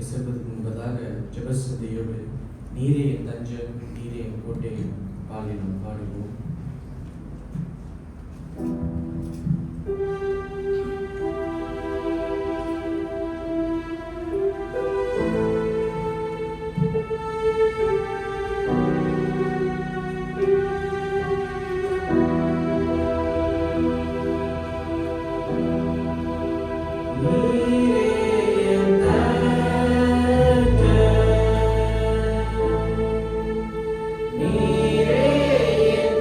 செல்வதற்கு முன்பதாக ஜெபசந்தையோடு நீரே என் தஞ்சம், நீரே என் கோட்டை பாடி நாம் பாடுவோம். நீரே என்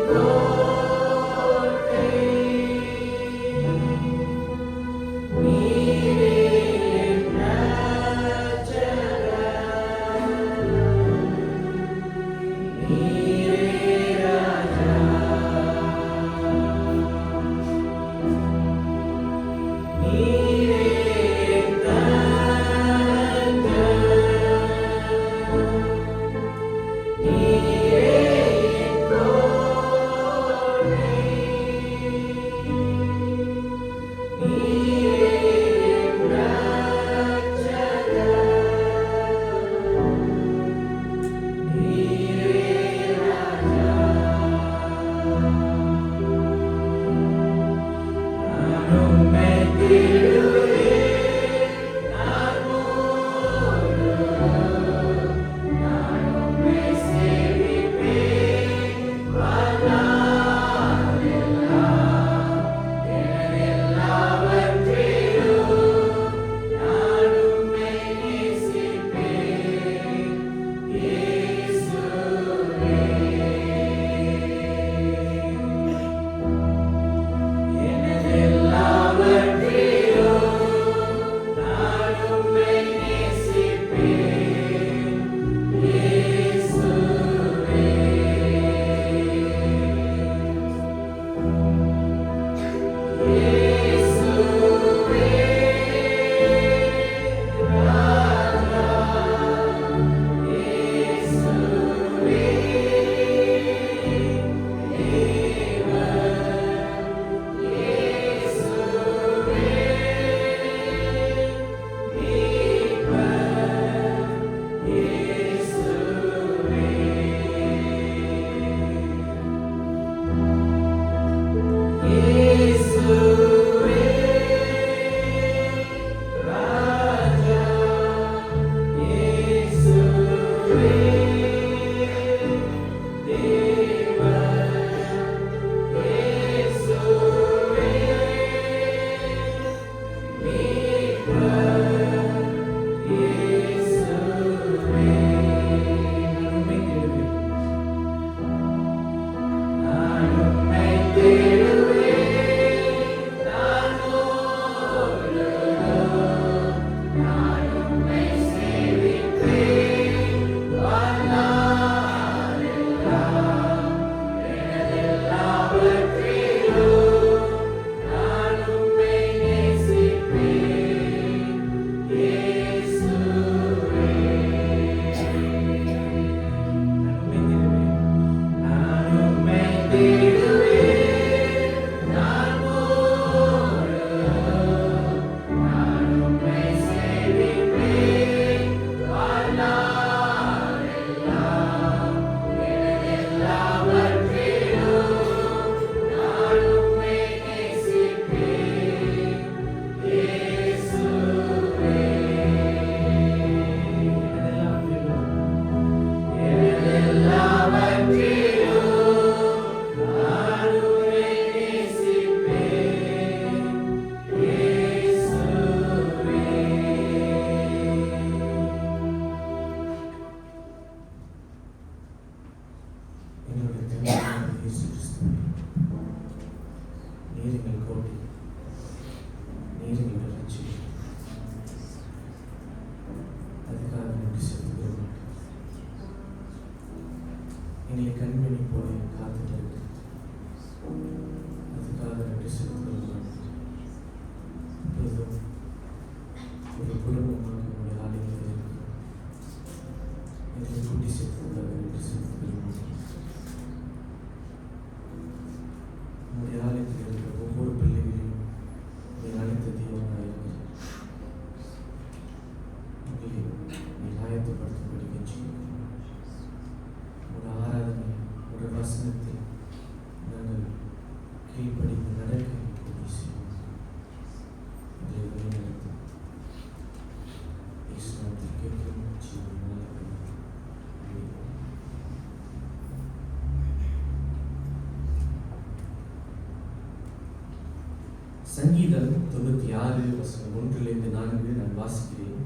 சங்கீதம் 96 வசனம் 1-4 நான் வாசிக்கிறேன்.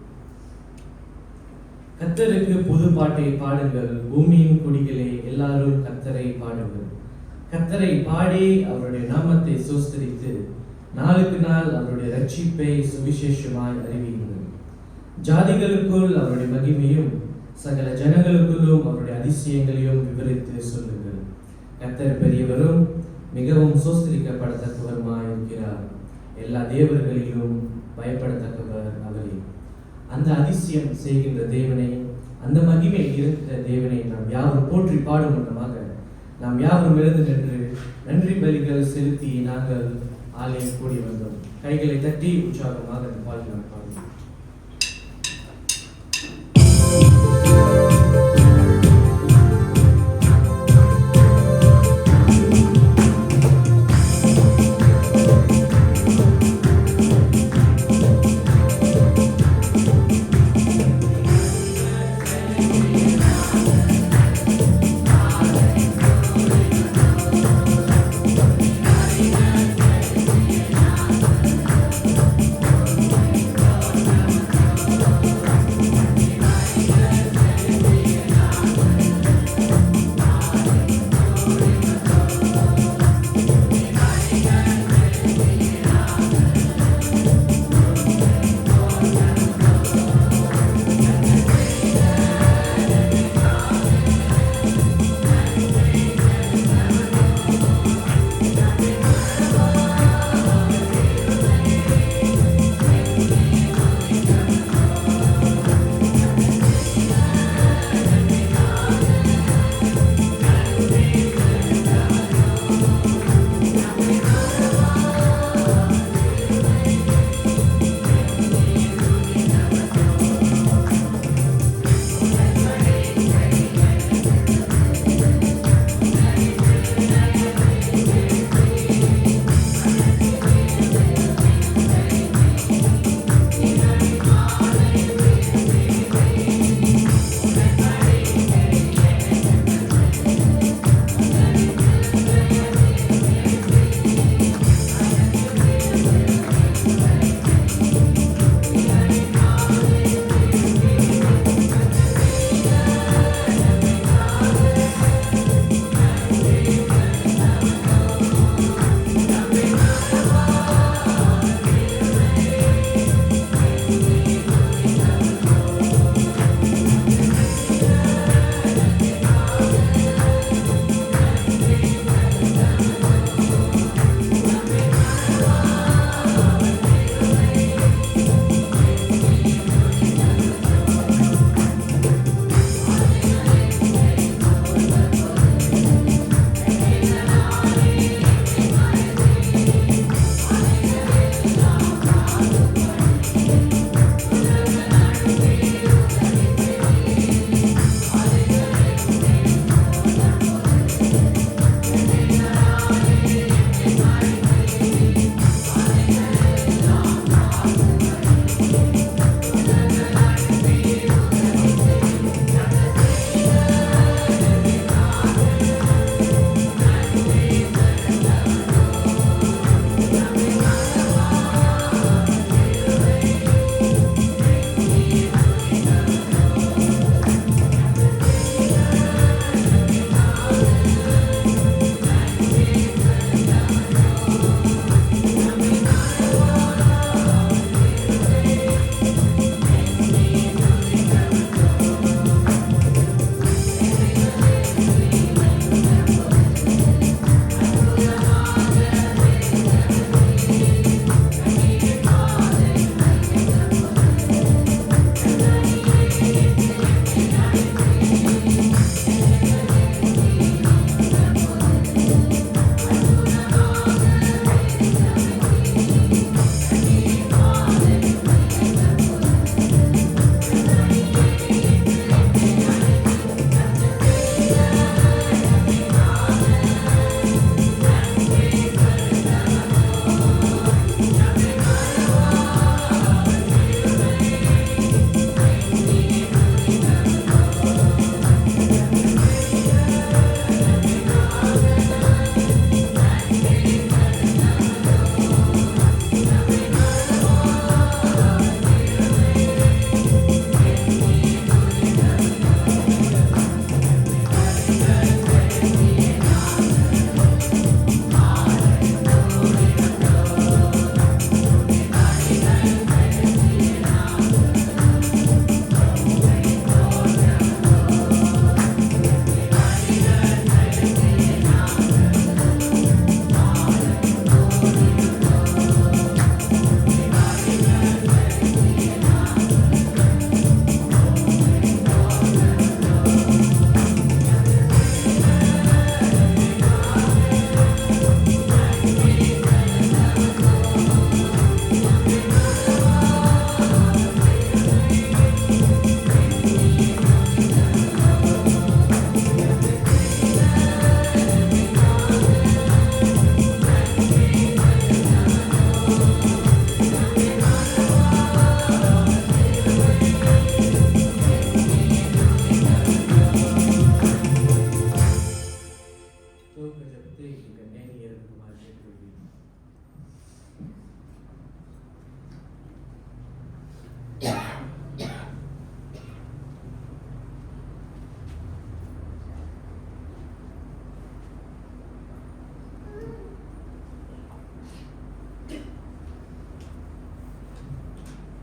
கர்த்தருக்கு புது பாட்டை பாடுங்கள், பூமியின் குடிகளே எல்லாரும் கர்த்தரை பாடுங்கள். கர்த்தரை பாடி அவருடைய நாமத்தை சோஸ்தரித்து நாளுக்கு நாள் அவருடைய ரட்சிப்பை சுவிசேஷமாய் அறிவியுங்கள். ஜாதிகளுக்குள் அவருடைய மகிமையும் சகல ஜனங்களுக்குள்ளும் அவருடைய அதிசயங்களையும் விவரித்து சொல்லுங்கள். கர்த்தர் பெரியவரும் மிகவும் சோஸ்தரிக்கப்படத்தக்கவருமாய் இருக்கிறார். எல்லா தேவர்களிலும் பயப்படத்தக்கவர் அவரே. அந்த அதிசயம் செய்கின்ற தேவனை, அந்த மகிமை இருந்த தேவனை நாம் யாரும் போற்றி பாடும் முன்னமாக நாம் யாரும் எழுந்து நின்று நன்றி பலிகள் செலுத்தி நாங்கள் ஆலயம் கூடி வந்தோம். கைகளை தட்டி உற்சாகமாக அந்த பாடல் நாம் பாடுவோம்.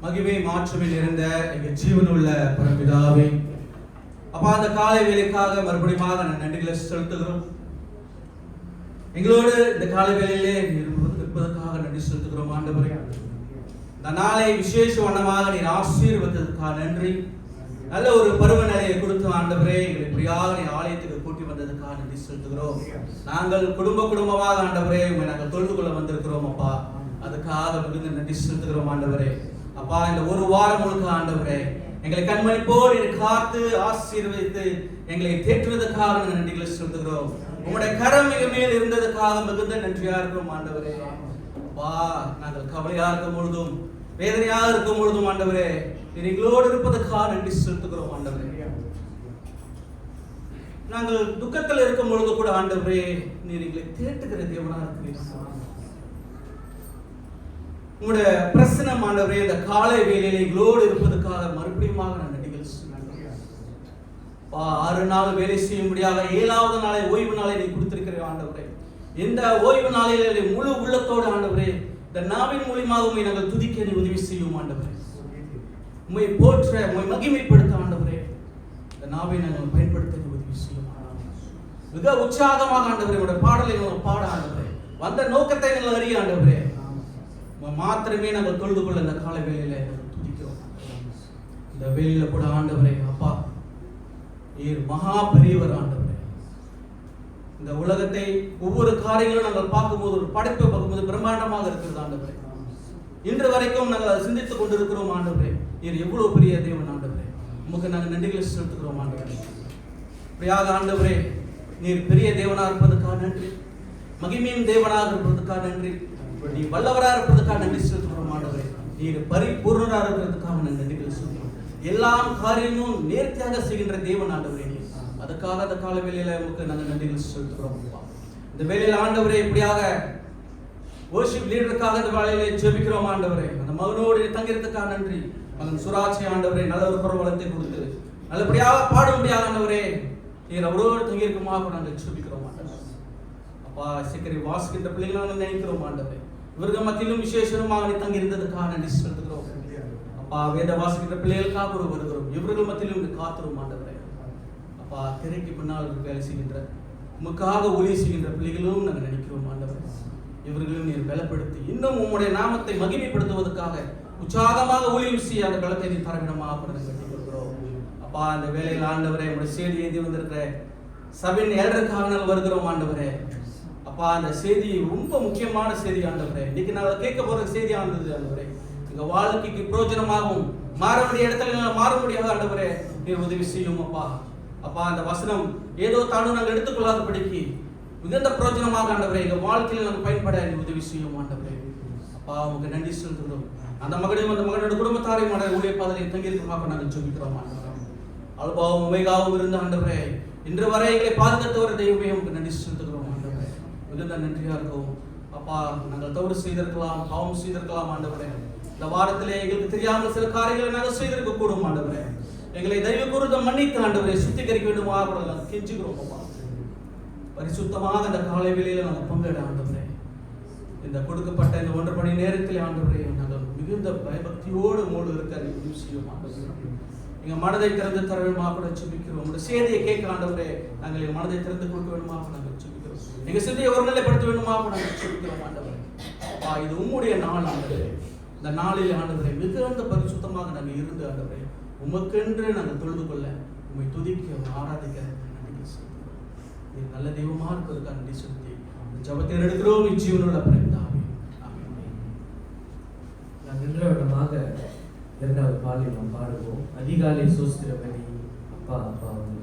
மகிமை மாற்றமே நிறைந்த எங்கள் ஜீவனுள்ள பரம்பிதாவே, அப்பா அந்த காலை வேலைக்காக மறுபடியும் நன்றிகளை செலுத்துகிறோம். எங்களோடு இந்த காலை வேலையிலே இருப்பதற்காக நன்றி செலுத்துகிறோம் ஆண்டவரே. இந்த நாளை விசேஷ வண்ணமாக நீர் ஆசீர்வதித்ததற்காக நன்றி. நல்ல ஒரு பருவ நிலையை கொடுத்து ஆண்டவரே எங்களை இப்படியாக நீ ஆலயத்துக்கு கூட்டி வந்ததுக்காக நன்றி செலுத்துகிறோம். நாங்கள் குடும்பமாக ஆண்டவரே நாங்கள் தொழுது கொள்ள வந்திருக்கிறோம் அப்பா. அதுக்காக மிகுந்த நன்றி செலுத்துகிறோம் ஆண்டவரே. அப்பா இந்த ஒரு வாரம் முழுக்க ஆண்டவரே எங்களை கண்மணி போல் காத்து ஆசீர்வதித்து எங்களை தேற்றுவதற்காக நன்றிகளை செலுத்துகிறோம். உங்களுடைய கரம் மிக மேல் இருந்ததுக்காக மிகுந்த நன்றியா இருக்கிறோம் ஆண்டவரே. அப்பா நாங்கள் கவலையா இருக்கும் பொழுதும் வேதனையாக இருக்கும் பொழுதும் ஆண்டவரே நீர் எங்களோடு இருப்பதற்காக நன்றி செலுத்துகிறோம் ஆண்டவரே. நாங்கள் துக்கத்தில் இருக்கும் பொழுது கூட ஆண்டவரே நீர் எங்களை தேற்றுகிற தேவனா இருக்கிறீர்கள். உங்களுடைய பிரசன்னம் ஆண்டவரே இந்த காலை வேளையில எங்களோடு இருப்பதற்காக மறுபடியும் நான் நன்றிகள் சொல்லுகிறேன். 6 நாள் வேலை செய்யும்படியாக 7வது நாளை ஓய்வு நாளை நீ கொடுத்திருக்கிற ஆண்டவரே. இந்த ஓய்வு நாளிலே முழு உள்ளத்தோடு ஆண்டவரே இந்த நாவின் மூலமாக உம்மை நாங்கள் துதிக்க நீ உதவி செய்யும் ஆண்டவரே. உம்மை போற்ற உம்மை மகிமைப்படுத்த ஆண்டவரே இந்த நாவை நாங்கள் பயன்படுத்த நீ உதவி செய்யும். மிக உற்சாகமாக ஆண்டவரே உங்களுடைய பாடலை நாங்கள் பாட ஆண்டவரே வந்த நோக்கத்தை நாங்கள் அறிய ஆண்டவரே மாத்திரமே நாங்கள் தொழுது கொள்ள இந்த கால வேளையில துதிக்கிறோம். இந்த வேளையில கூட ஆண்டவரே அப்பா நீர் மகா பெரியவர் ஆண்டவரே. இந்த உலகத்தை ஒவ்வொரு காரியங்களும் நாங்கள் பார்க்கும்போது ஒரு படைப்பை பார்க்கும்போது பிரம்மாண்டமாக இருக்கிறது ஆண்டவரே. இன்று வரைக்கும் நாங்கள் அதை சிந்தித்துக் கொண்டிருக்கிறோம் ஆண்டவரே. நீர் எவ்வளவு பெரிய தேவன் ஆண்டவரே. உமக்கு நாங்கள் நன்றிகளை செலுத்துகிறோம் ஆண்டவரே. இப்படியாக ஆண்டவரே நீர் பெரிய தேவனாக இருப்பதற்காக நன்றி. மகிமையின் தேவனாக இருப்பதற்காக நன்றி. நீ வல்லவராக இருப்பதற்காக நன்றி செலுத்துகிறோம் ஆண்டவரே. நீர் பரிபூர்ணராக இருக்கிறதுக்காக நன்றிகளை செலுத்துகிறோம். எல்லா காரியமும் நேர்த்தியாக செய்கின்ற தேவன் ஆண்டவரே. அதுக்காக அந்த கால வேளையில உங்களுக்கு நாங்கள் நன்றிகள் செலுத்துகிறோம். இந்த வேளையில ஆண்டவரே இப்படியாக வர்ஷிப் லீடருக்காக இந்த வேளையில ஜெபிக்கிறோம் ஆண்டவரே. அந்த மகனோடு தங்கிறதுக்காக நன்றி. மகன் சுராட்சி ஆண்டவரே நல்ல ஒரு பரவலத்தை கொடுத்து நல்லபடியாக பாடும்படியாக ஆண்டவரே நீர் அவரோடு தங்கியிருக்குமாக நாங்கள் ஜெபிக்கிறோம் ஆண்டவரே. அப்பா சீக்கிரி வாசிக்கின்ற பிள்ளைகளை நாங்கள் நினைக்கிறோம் ஆண்டவரே. இவர்கள் மத்தியிலும் விசேஷமாக நீ தங்கி இருந்ததுக்காக நன்றி செலுத்துகிறோம் அப்பா. வேத வாசிக்கின்ற பிள்ளைகளுக்காக ஒரு வருகிறோம். இவர்கள் மத்தியிலும் காத்துரும் ஆண்டவரே. அப்பா திரைக்கு பின்னால் வேலை செய்கின்ற உமக்காக ஊழிய செய்கின்ற பிள்ளைகளும் நாங்கள் நினைக்கிறோம் ஆண்டவரே. இவர்களையும் நீர் பலப்படுத்தி இன்னும் உம்முடைய நாமத்தை மகிமைப்படுத்துவதற்காக உற்சாகமாக ஊழியம் செய்ய அந்த பலத்தை நீ தரவிடமாக கட்டி கொடுக்கிறோம் அப்பா. அந்த வேலையில் ஆண்டவரே உங்களுடைய செய்தி ஏந்தி வந்திருக்கிற சபையின் ஏழருக்காக நாங்கள் வருகிறோம் ஆண்டவரே. அப்பா அந்த செய்தி ரொம்ப முக்கியமான செய்தி ஆண்டவரே. இன்னைக்கு நாங்கள் கேட்க போற செய்தி ஆண்டது ஆண்டவரே. எங்க வாழ்க்கைக்கு பிரயோஜனமாகவும் மாற வேண்டிய இடத்துல மாற முடியாத ஆண்டவரே நீர் உதவி செய்யும் அப்பா. அப்பா அந்த வசனம் ஏதோ தானும் நாங்கள் எடுத்துக்கொள்ளாதபடிக்கு மிகுந்த பிரயோஜனமாக ஆண்டவரே எங்க வாழ்க்கையில் நாங்கள் பயன்பட நீ உதவி செய்யும் ஆண்டவரே. அப்பா உங்களுக்கு நன்றி செலுத்துகிறோம். அந்த மகனையும் அந்த மகனோட குடும்பத்தாரையும் ஊழிய பாதையை தங்கியிருக்கமாக நாங்கள் ஜெபிக்கிறோம் ஆண்டவரே. அல்பாவும் உமைகாவும் இருந்த ஆண்டவரே இன்று வரை எங்களை பாதுகாத்தவர் தெய்வமே உங்களுக்கு நன்றி செலுத்துகிறோம் ஆண்டவரே. மிகுந்த நன்றியா இருக்கோம் அப்பா. நாங்கள் தவறு செய்திருக்கலாம், பாவம் செய்திருக்கலாம் ஆண்டவரே. இந்த வாரத்திலே எங்களுக்கு தெரியாமல் சில காரியங்களை நாங்கள் செய்திருக்க கூடும் ஆண்டவரே. எங்களை தெய்வ கூறுத மன்னித்து ஆண்டவரை சுத்திகரிக்க வேண்டுமாக நாங்கள் கெஞ்சுகிறோம் அப்பா. பரிசுத்தமாக இந்த காலை வேளையில நாங்கள் பங்கிட ஆண்டவரே. இந்த கொடுக்கப்பட்ட இந்த 1.5 மணி நேரத்தில் ஆண்டவரே நாங்கள் மிகுந்த பயபக்தியோடு மூடு இருக்க உதவி செய்யும் ஆண்டவரே. எங்க மனதை திறந்து தர வேண்டுமா கூட ஜெபிக்கிறோம். உங்களுடைய செய்தியை கேட்க ஆண்டவரே நாங்கள் எங்கள் மனதை திறந்து கொடுக்க வேண்டுமா நாங்கள் ஜெபிக்கிறோம். எங்க சிந்தையை ஒருநிலைப்படுத்த வேண்டுமா நாங்கள் ஜெபிக்கிறோம் ஆண்டவரே. அப்பா இது உம்முடைய நாள் ஆண்டவரே. இந்த நாளில் ஆண்டவரே மிகுந்த பரிசுத்தமாக நாங்கள் இருந்து ஆண்டவரே உமக்கென்று நாங்கள் தொழுது கொள்ள உம்மை துதிக்க ஆராதிக்க நன்றி செலுத்துகிறோம். நீ நல்ல தெய்வமா இருப்பதற்காக நன்றி செலுத்தி ஜெபத்தை எடுக்கிறோம் ஜீவனோட பிறந்தாவே ஆமென். நான் நின்ற விடமாக 2வது பாடலை நாம் பாடுவோம். அதிகாலை சோஸ்திர பலி அப்பா அப்பா வந்து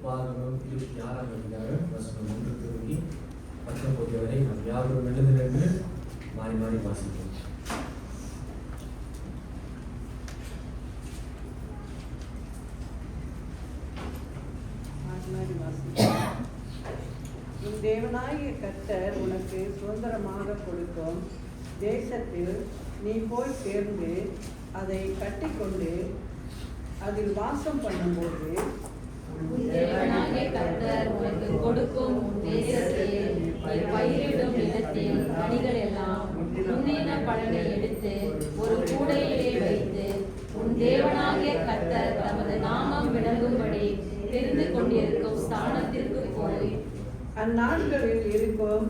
உபாகமம் 26ஆம் அதிகாரம் வசனம் 1 தொடங்கி 19 வரை நாம் யாவரும் எழுந்திருந்து மாறி மாறி வாசிப்போம். உன் தேவனாகிய கர்த்தர் உனக்கு சுதந்திரமாக கொடுக்கும் தேசத்தில் நீ போய் சேர்ந்து அதை கட்டிக்கொண்டு அதில் வாசம் பண்ணும்போது தேவனாகிய கர்த்தர் உனக்கு கொடுக்கும் தேசத்தில் நீ பயிரிடும் நிலத்தில் கனிகள் எல்லாம் முந்தின பலனை எடுத்து ஒரு கூடையிலே வைத்து உன் தேவனாகிய கர்த்தர் தமது நாமம் விளங்கும்படி தெரிந்து கொண்டிருக்கும் ஸ்தானத்திற்கு போய் அந்நாட்களில் இருக்கும்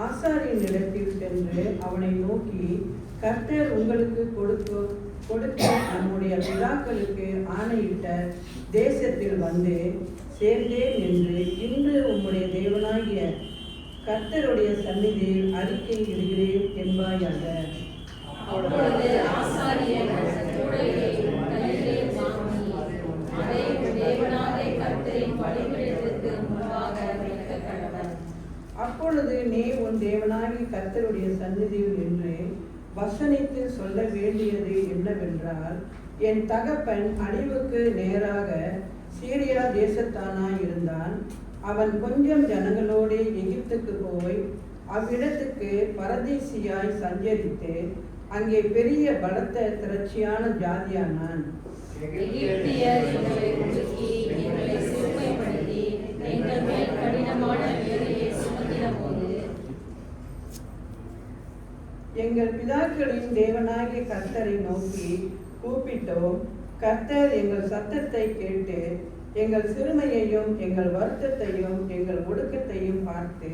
ஆசாரியின் இடத்தில் சென்று அவனை நோக்கி, கர்த்தர் உங்களுக்கு கொடுக்க நம்முடைய பிதாக்களுக்கு ஆணையிட்ட தேசத்தில் வந்து சேர்ந்தேன் என்று இன்று உம்முடைய தேவனாகிய கர்த்தருடைய சந்நிதியில் அறிக்கை இடுகிறேன் என்பாயாக. அப்பொழுது ஆசாரியன் கூடையை கையிலே வாங்கி அதை தேவனாகிய கர்த்தரின் பலிபீடத்திற்கு முன்பாக வைக்கக் கடவன். அப்பொழுது நீ உன் தேவனாகிய கர்த்தருடைய சந்நிதியில் நின்று வசனித்து சொல்ல வேண்டியது என்னவென்றால், என் தகப்பன் அழிவுக்கு நேராக சீரியா தேசத்தானாய் இருந்தான். அவன் கொஞ்சம் ஜனங்களோடு எகிப்துக்கு போய் அவ்விடத்துக்கு பரதேசியாய் சஞ்சரித்து அங்கே பெரிய பலத்த திரட்சியான ஜாதியானான். எகிப்தியர் எங்களை ஒடுக்கி எங்களை சிறுமைப்படுத்தி எங்கள் மேல் கடினமான வேலையை சுமத்தினபோது எங்கள் பிதாக்களின் தேவனாகிய கர்த்தரை நோக்கி கூப்பிட்டோம். கர்த்தர் எங்கள் சத்தத்தை கேட்டு எங்கள் சிறுமையையும் எங்கள் வருத்தத்தையும் எங்கள் ஒடுக்கத்தையும் பார்த்து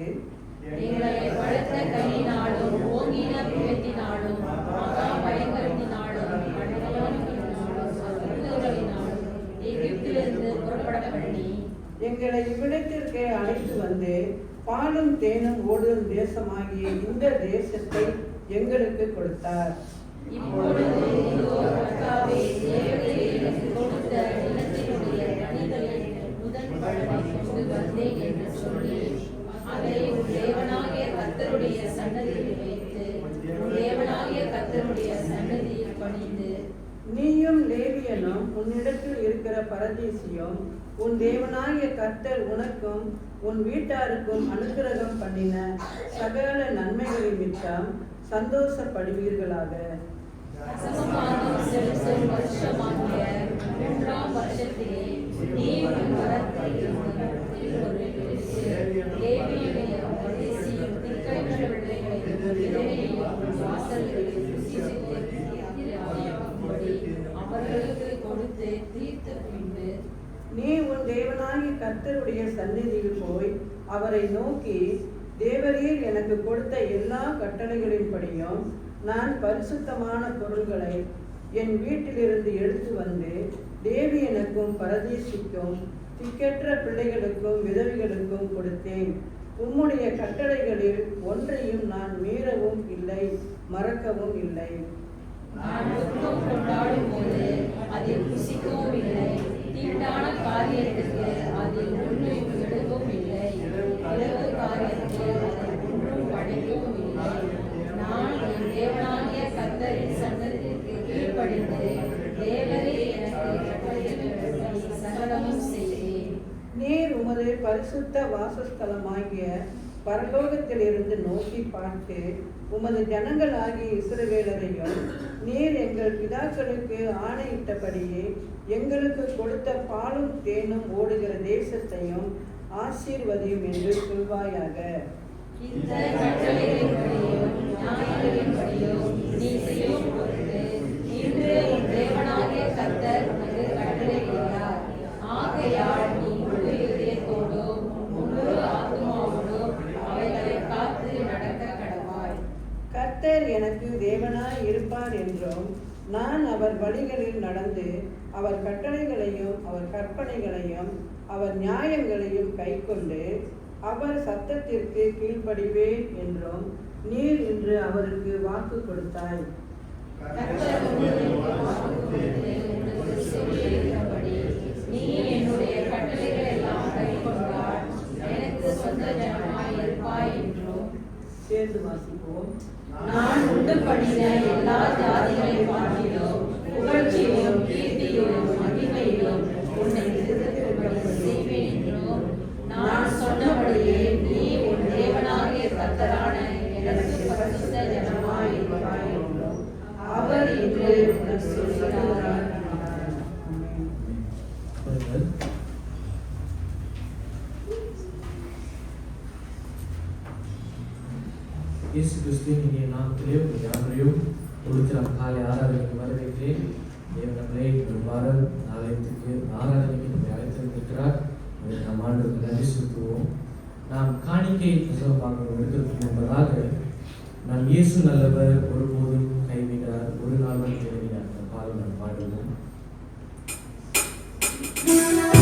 எங்களை பலத்த கையினாலும் ஓங்கின புயத்தினாலும் மகா பயங்கரத்தினாலும் எகிப்திலிருந்து புறப்பட பண்ணி எங்களை இவ்விடத்திற்கு அழைத்து வந்து பாலும் தேனும் ஓடும் தேசமாகிய இந்த தேசத்தை எங்களுக்கு கொடுத்தார். இப்பொழுது இதோ கர்த்தாவே, தேவரீர் எனக்கு கொடுத்த நிலத்தினுடைய கனிகளில் முதல் பலனை கொண்டு வந்தேன் என்று சொல்லி அதை உன் தேவனாகிய கர்த்தருடைய சன்னதியில் வைத்து உன் தேவனாகிய கர்த்தருடைய சன்னதியில் பணிந்து நீயும் லேவியனும் உன்னிடத்தில் இருக்கிற பரதேசியும் உன் தேவனாகிய கர்த்தர் உனக்கும் உன் வீட்டாருக்கும் அனுக்கிரகம் பண்ணின சகல நன்மைகளின் மிச்சம் சந்தோஷப்படுவீர்களாக. அசமமானம் செலுத்தும் வருஷமாகிய 3ஆம் வருஷத்திலே நீ உன் வரத்தை ஒரு லேவியனையும் பரதேசியும் திக்கற்ற பிள்ளைகளையும் விதவையையும் வாசல்களில் அவர்களுக்கு கொடுத்து தீர்த்த பின்பு நீ உன் தேவனாகிய கர்த்தருடைய சந்நிதியில் போய் அவரை நோக்கி, தேவரீர் எனக்கு கொடுத்த எல்லா கட்டளைகளின்படியும் நான் பரிசுத்தமான பொருள்களை என் வீட்டிலிருந்து எடுத்து வந்து லேவியனுக்கும் பரதேசிக்கும் திக்கற்ற பிள்ளைகளுக்கும் விதவைகளுக்கும் கொடுத்தேன். உம்முடைய கட்டளைகளில் ஒன்றையும் நான் மீறவும் இல்லை, மறக்கவும் இல்லை. நான் துக்கம் கொண்டாடும் போது அதில் புசிக்கவும் இல்லை, தீட்டான காரியத்துக்கு அதில் ஒன்றும் எடுக்கவும் இல்லை, இலவு காரியத்துக்கு அதில் ஒன்றும் படைக்கவும் இல்லை. நான் என் தேவனாகிய கர்த்தரின் சன்னதிக்கு கீழ்ப்படிந்து தேவரே எனக்கு கட்டளையிட்டபடி சகலமும் செய்தேன். நீர் உமது பரிசுத்த வாசஸ்தலமாகிய பரலோகத்திலிருந்து நோக்கி பார்த்து உமது ஜனங்களாகிய இஸ்ரவேலரையும் நீர் எங்கள் பிதாக்களுக்கு ஆணையிட்டபடியே எங்களுக்கு கொடுத்த பாலும் தேனும் ஓடுகிற தேசத்தையும் ஆசீர்வதியும் என்று சொல்வாயாக. இந்த கட்டளைகளின்படியும் நியாயங்களின்படியும் நீ செய்யும் பொருட்டு இன்று உன் தேவனாகிய கர்த்தர் உனக்கு கட்டளையிடுகிறார். ஆகையால் நீ முழு இதயத்தோடும் முழு ஆத்துமாவோடும் அவைகளை காத்து நடக்க கடவாய். கர்த்தர் எனக்கு தேவனாய் இருப்பார் என்றும் நான் அவர் வழிகளில் நடந்து அவர் கட்டளைகளையும் அவர் கற்பனைகளையும் அவர் நியாயங்களையும் கைக்கொண்டு அவர் சத்தத்திற்கு கீழ்ப்படிவேன் என்றும் நீர் இன்று அவருக்கு வாக்கு கொடுத்தாய். கர்த்தர் உங்களுக்கு வாக்கு கொடுத்து உனக்கு செவியளிக்கும்படி நீ என்னுடைய கட்டளைகளை சேர்ந்து வாசிப்போம். நான் உண்டு பண்ணின எல்லா ஜாதிகளை பார்க்கிலும் புகழ்ச்சியிலும் கீர்த்தியிலும் மகிமையிலும் உன்னை திருத்தும்படி செய்வேன் என்றும் நான் சொன்னபடியே நீ உன் தேவனாகிய கர்த்தரான எனக்கு பரிசுத்த ஜனமாய் இருப்பாய் என்றும் அவர் இன்று உனக்கு சொல்கிறார். பாருங்கள். இயேசு கிறிஸ்துவின் இனிய நாமத்திலே உங்கள் யாவரையும் ஒருத்தரம் காலை ஆராதனைக்கு வரவேற்கிறேன். தேவனே ஒரு வாரம் ஆலயத்துக்கு ஆராதனைக்கு நம்மை அழைத்திருக்கிறார். அதை நாம் ஆண்டவருக்கு நன்றி செலுத்துவோம். நாம் காணிக்கை புத்தகம் பார்க்க எடுக்கிறதுக்கு முன்பதாக நாம் இயேசு நல்லவர், ஒருபோதும் கைவிடார், ஒரு நாளும் கைவிடார் அந்த பாடல் நாம் பாடுவோம். Amen.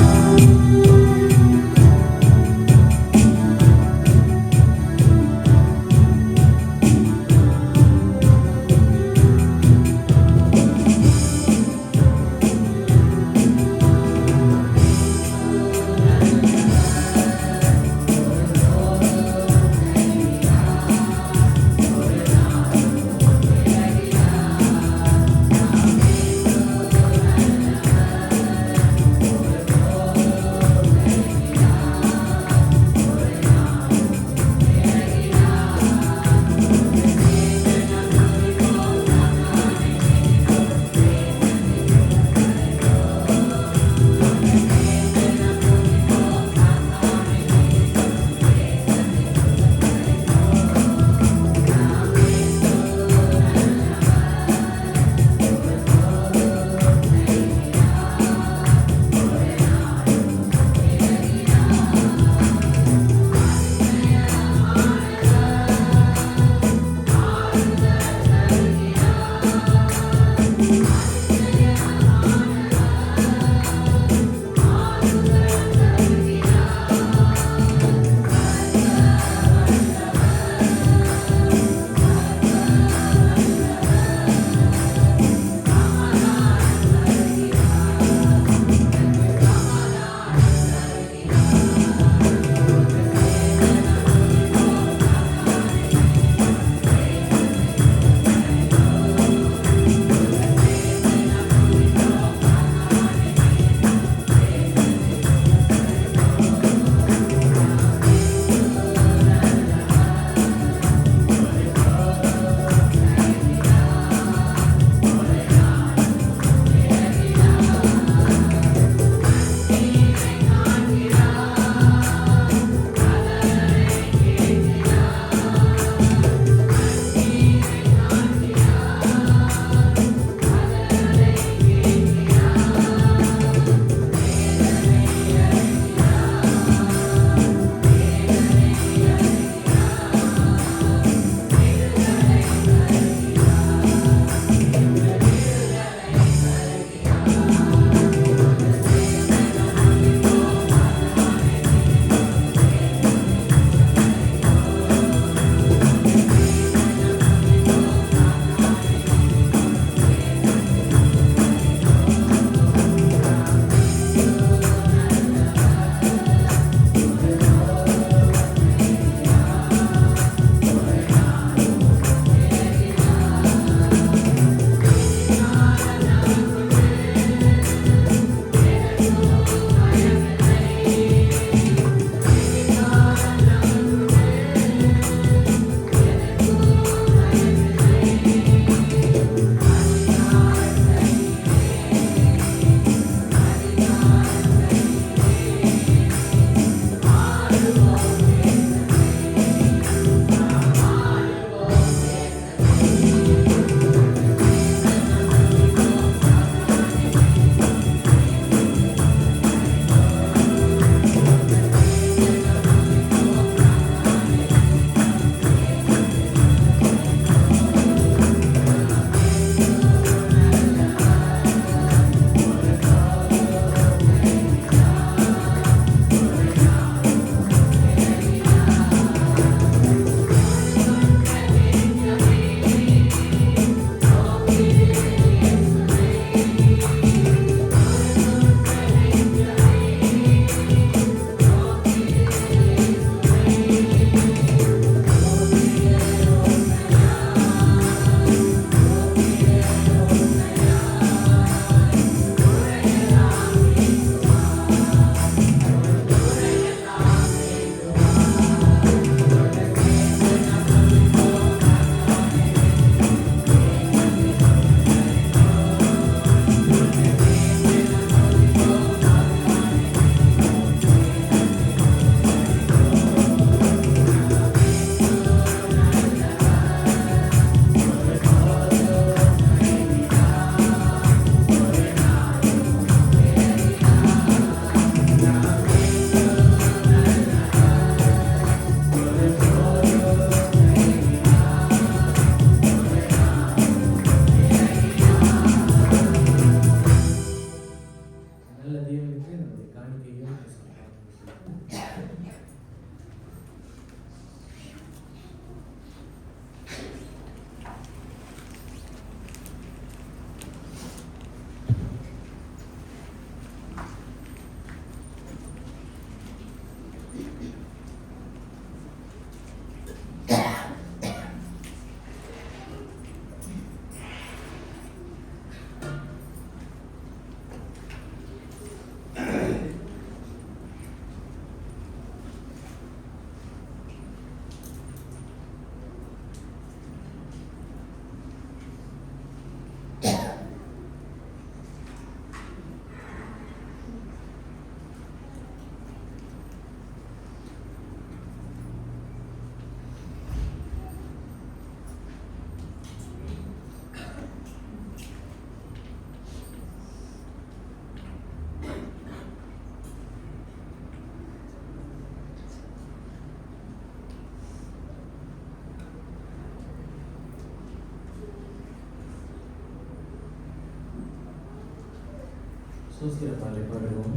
சோஸ்திர பாடலை பாடுவோம்.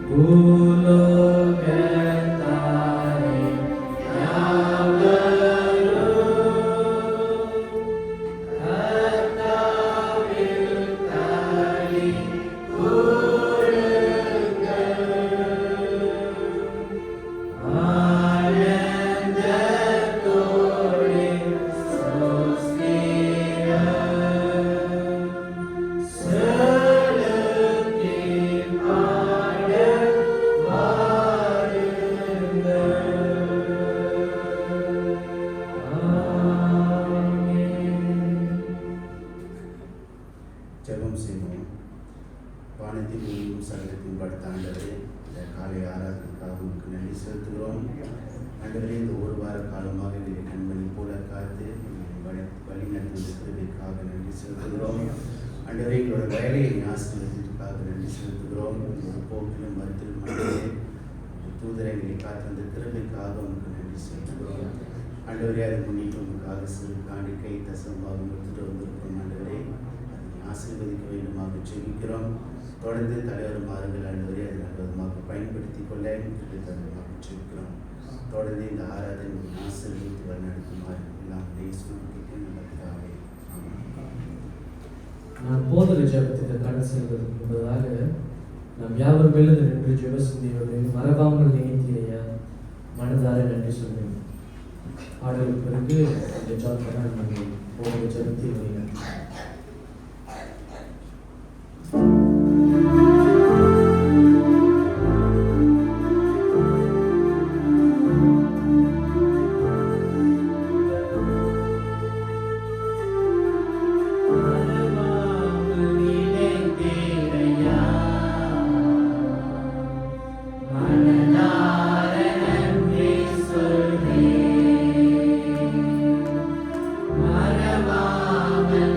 பூலோகத்தாரே ஜெபம் செய்வோம். வானத்தின் பூமியும் சகலத்தையும் படைத்த ஆண்டவரே, இந்த காலை ஆராதனைக்காக உங்களுக்கு நன்றி செலுத்துகிறோம். ஆண்டவரே, இந்த ஒரு வார காலமாக எங்களை கண்மணி போல காத்து வழி நடத்துகிற கிருபைக்காக நன்றி செலுத்துகிறோம். ஆண்டவரே, எங்களோட வேலையை ஆசீர்வதிப்பதற்காக நன்றி செலுத்துகிறோம். ஒரு போக்கிலும் மருத்துவம் ஆண்டவரே, தூதரை எங்களை காத்து அந்த கிருபைக்காக உங்களுக்கு நன்றி செலுத்துகிறோம். ஆண்டவரே, அதை முன்னிட்டு உங்களுக்காக சிறு காணிக்கை தசம்பாகம் எடுத்துட்டு வந்திருக்கிறோம். ஆண்டவரே, ஆசீர்வதிக்க வேண்டுமாக ஜெபிக்கிறோம். தொடர்ந்து தலைவருமாறுகள் ஆண்டவரே அதை நல்லவிதமாக பயன்படுத்திக் கொள்ள தருவதாக ஜெபிக்கிறோம். தொடர்ந்து இந்த ஆராதனை ஆசீர்வதித்து வழிநடத்துமாறு எல்லாம் நேசுக்கு நல்லதாகவே. நான் போதக ஜெபத்துக்கு கடந்து செல்வதற்கு முன்பதாக நாம் யாவரும் எழுந்து நின்று ஜெப சிந்தையோடு மறவாமல் நினைத்தீரையா மனதார நன்றி சொல்வேன். பாடலுக்கு பிறகு இந்த ஜாத்தனால் நாங்கள் போதக ஜெபத்தை வழிநடத்துவோம். மறவாமல்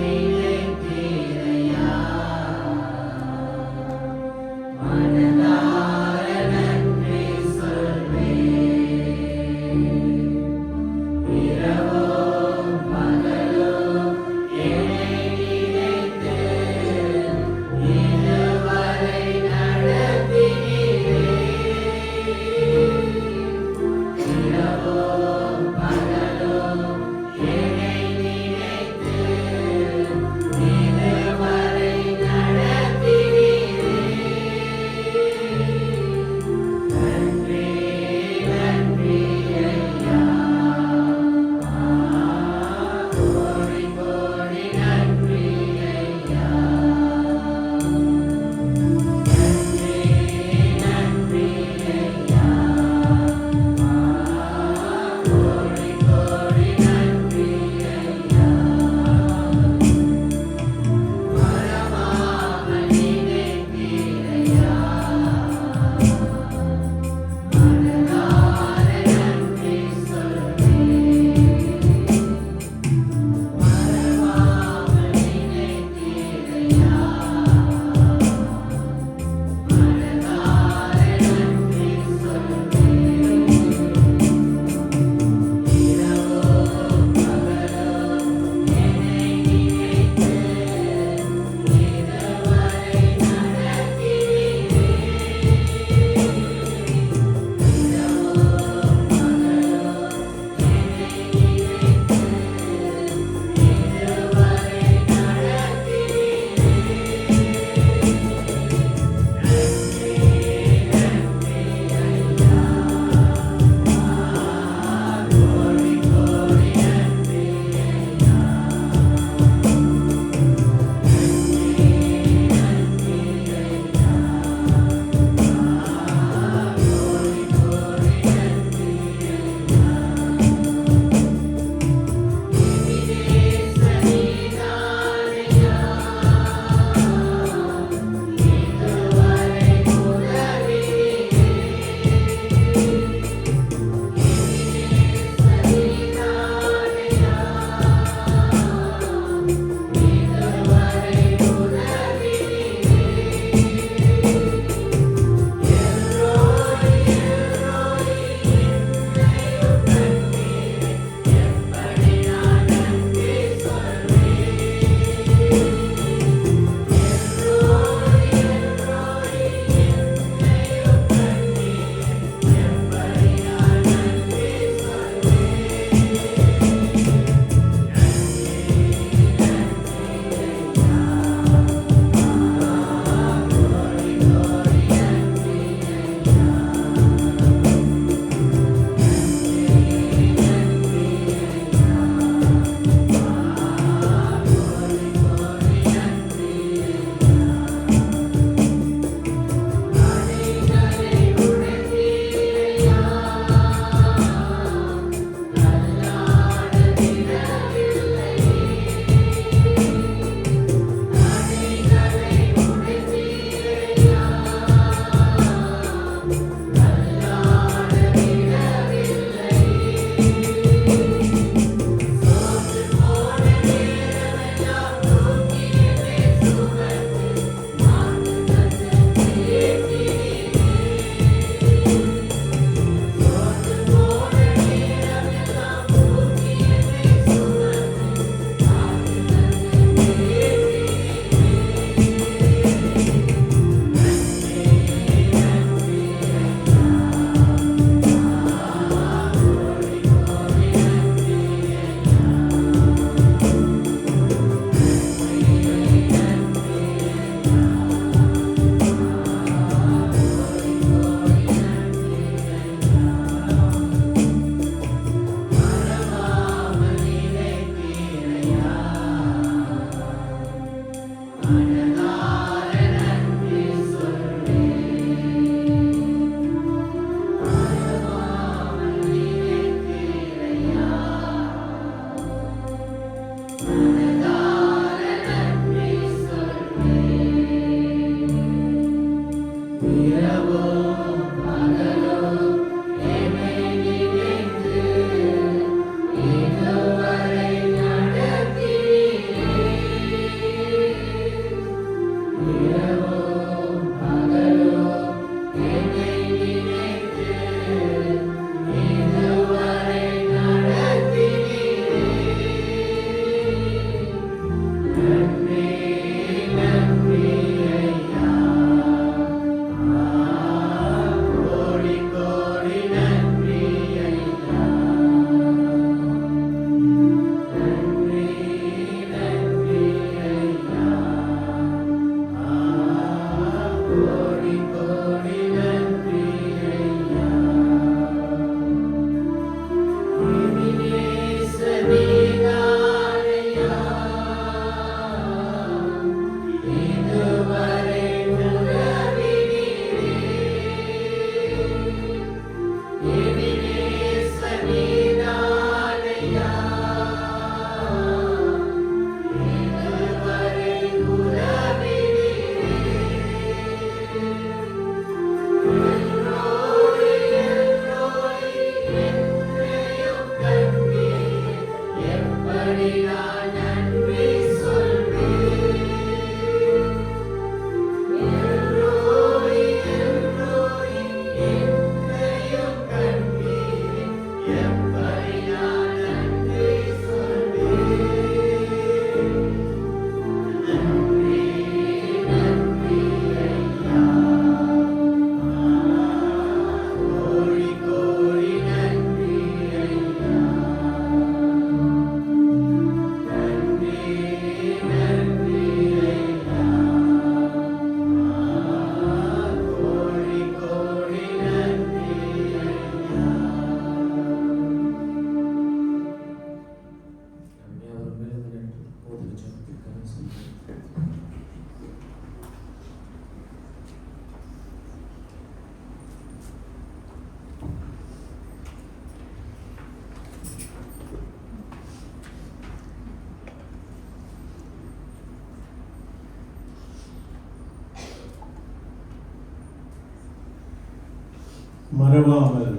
மறவாமல்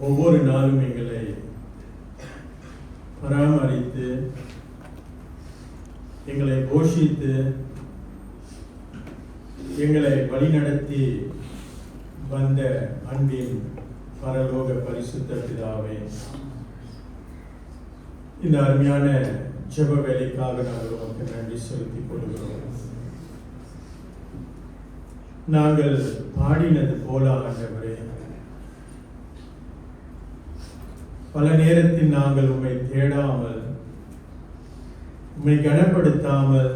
ஒவ்வொரு நாளும் எங்களை பராமரித்து எங்களை போஷித்து எங்களை வழிநடத்தி வந்த அன்பின் பரலோக பரிசுத்த பிதாவே, இந்த அருமையான ஜெப வேலைக்காக நாங்கள் உமக்கு நன்றி செலுத்திக் கொள்கிறோம். நாங்கள் பாடினது போல ஆண்டவரே, பல நேரத்தில் நாங்கள் உம்மை தேடாமல், உம்மை கனப்படுத்தாமல்,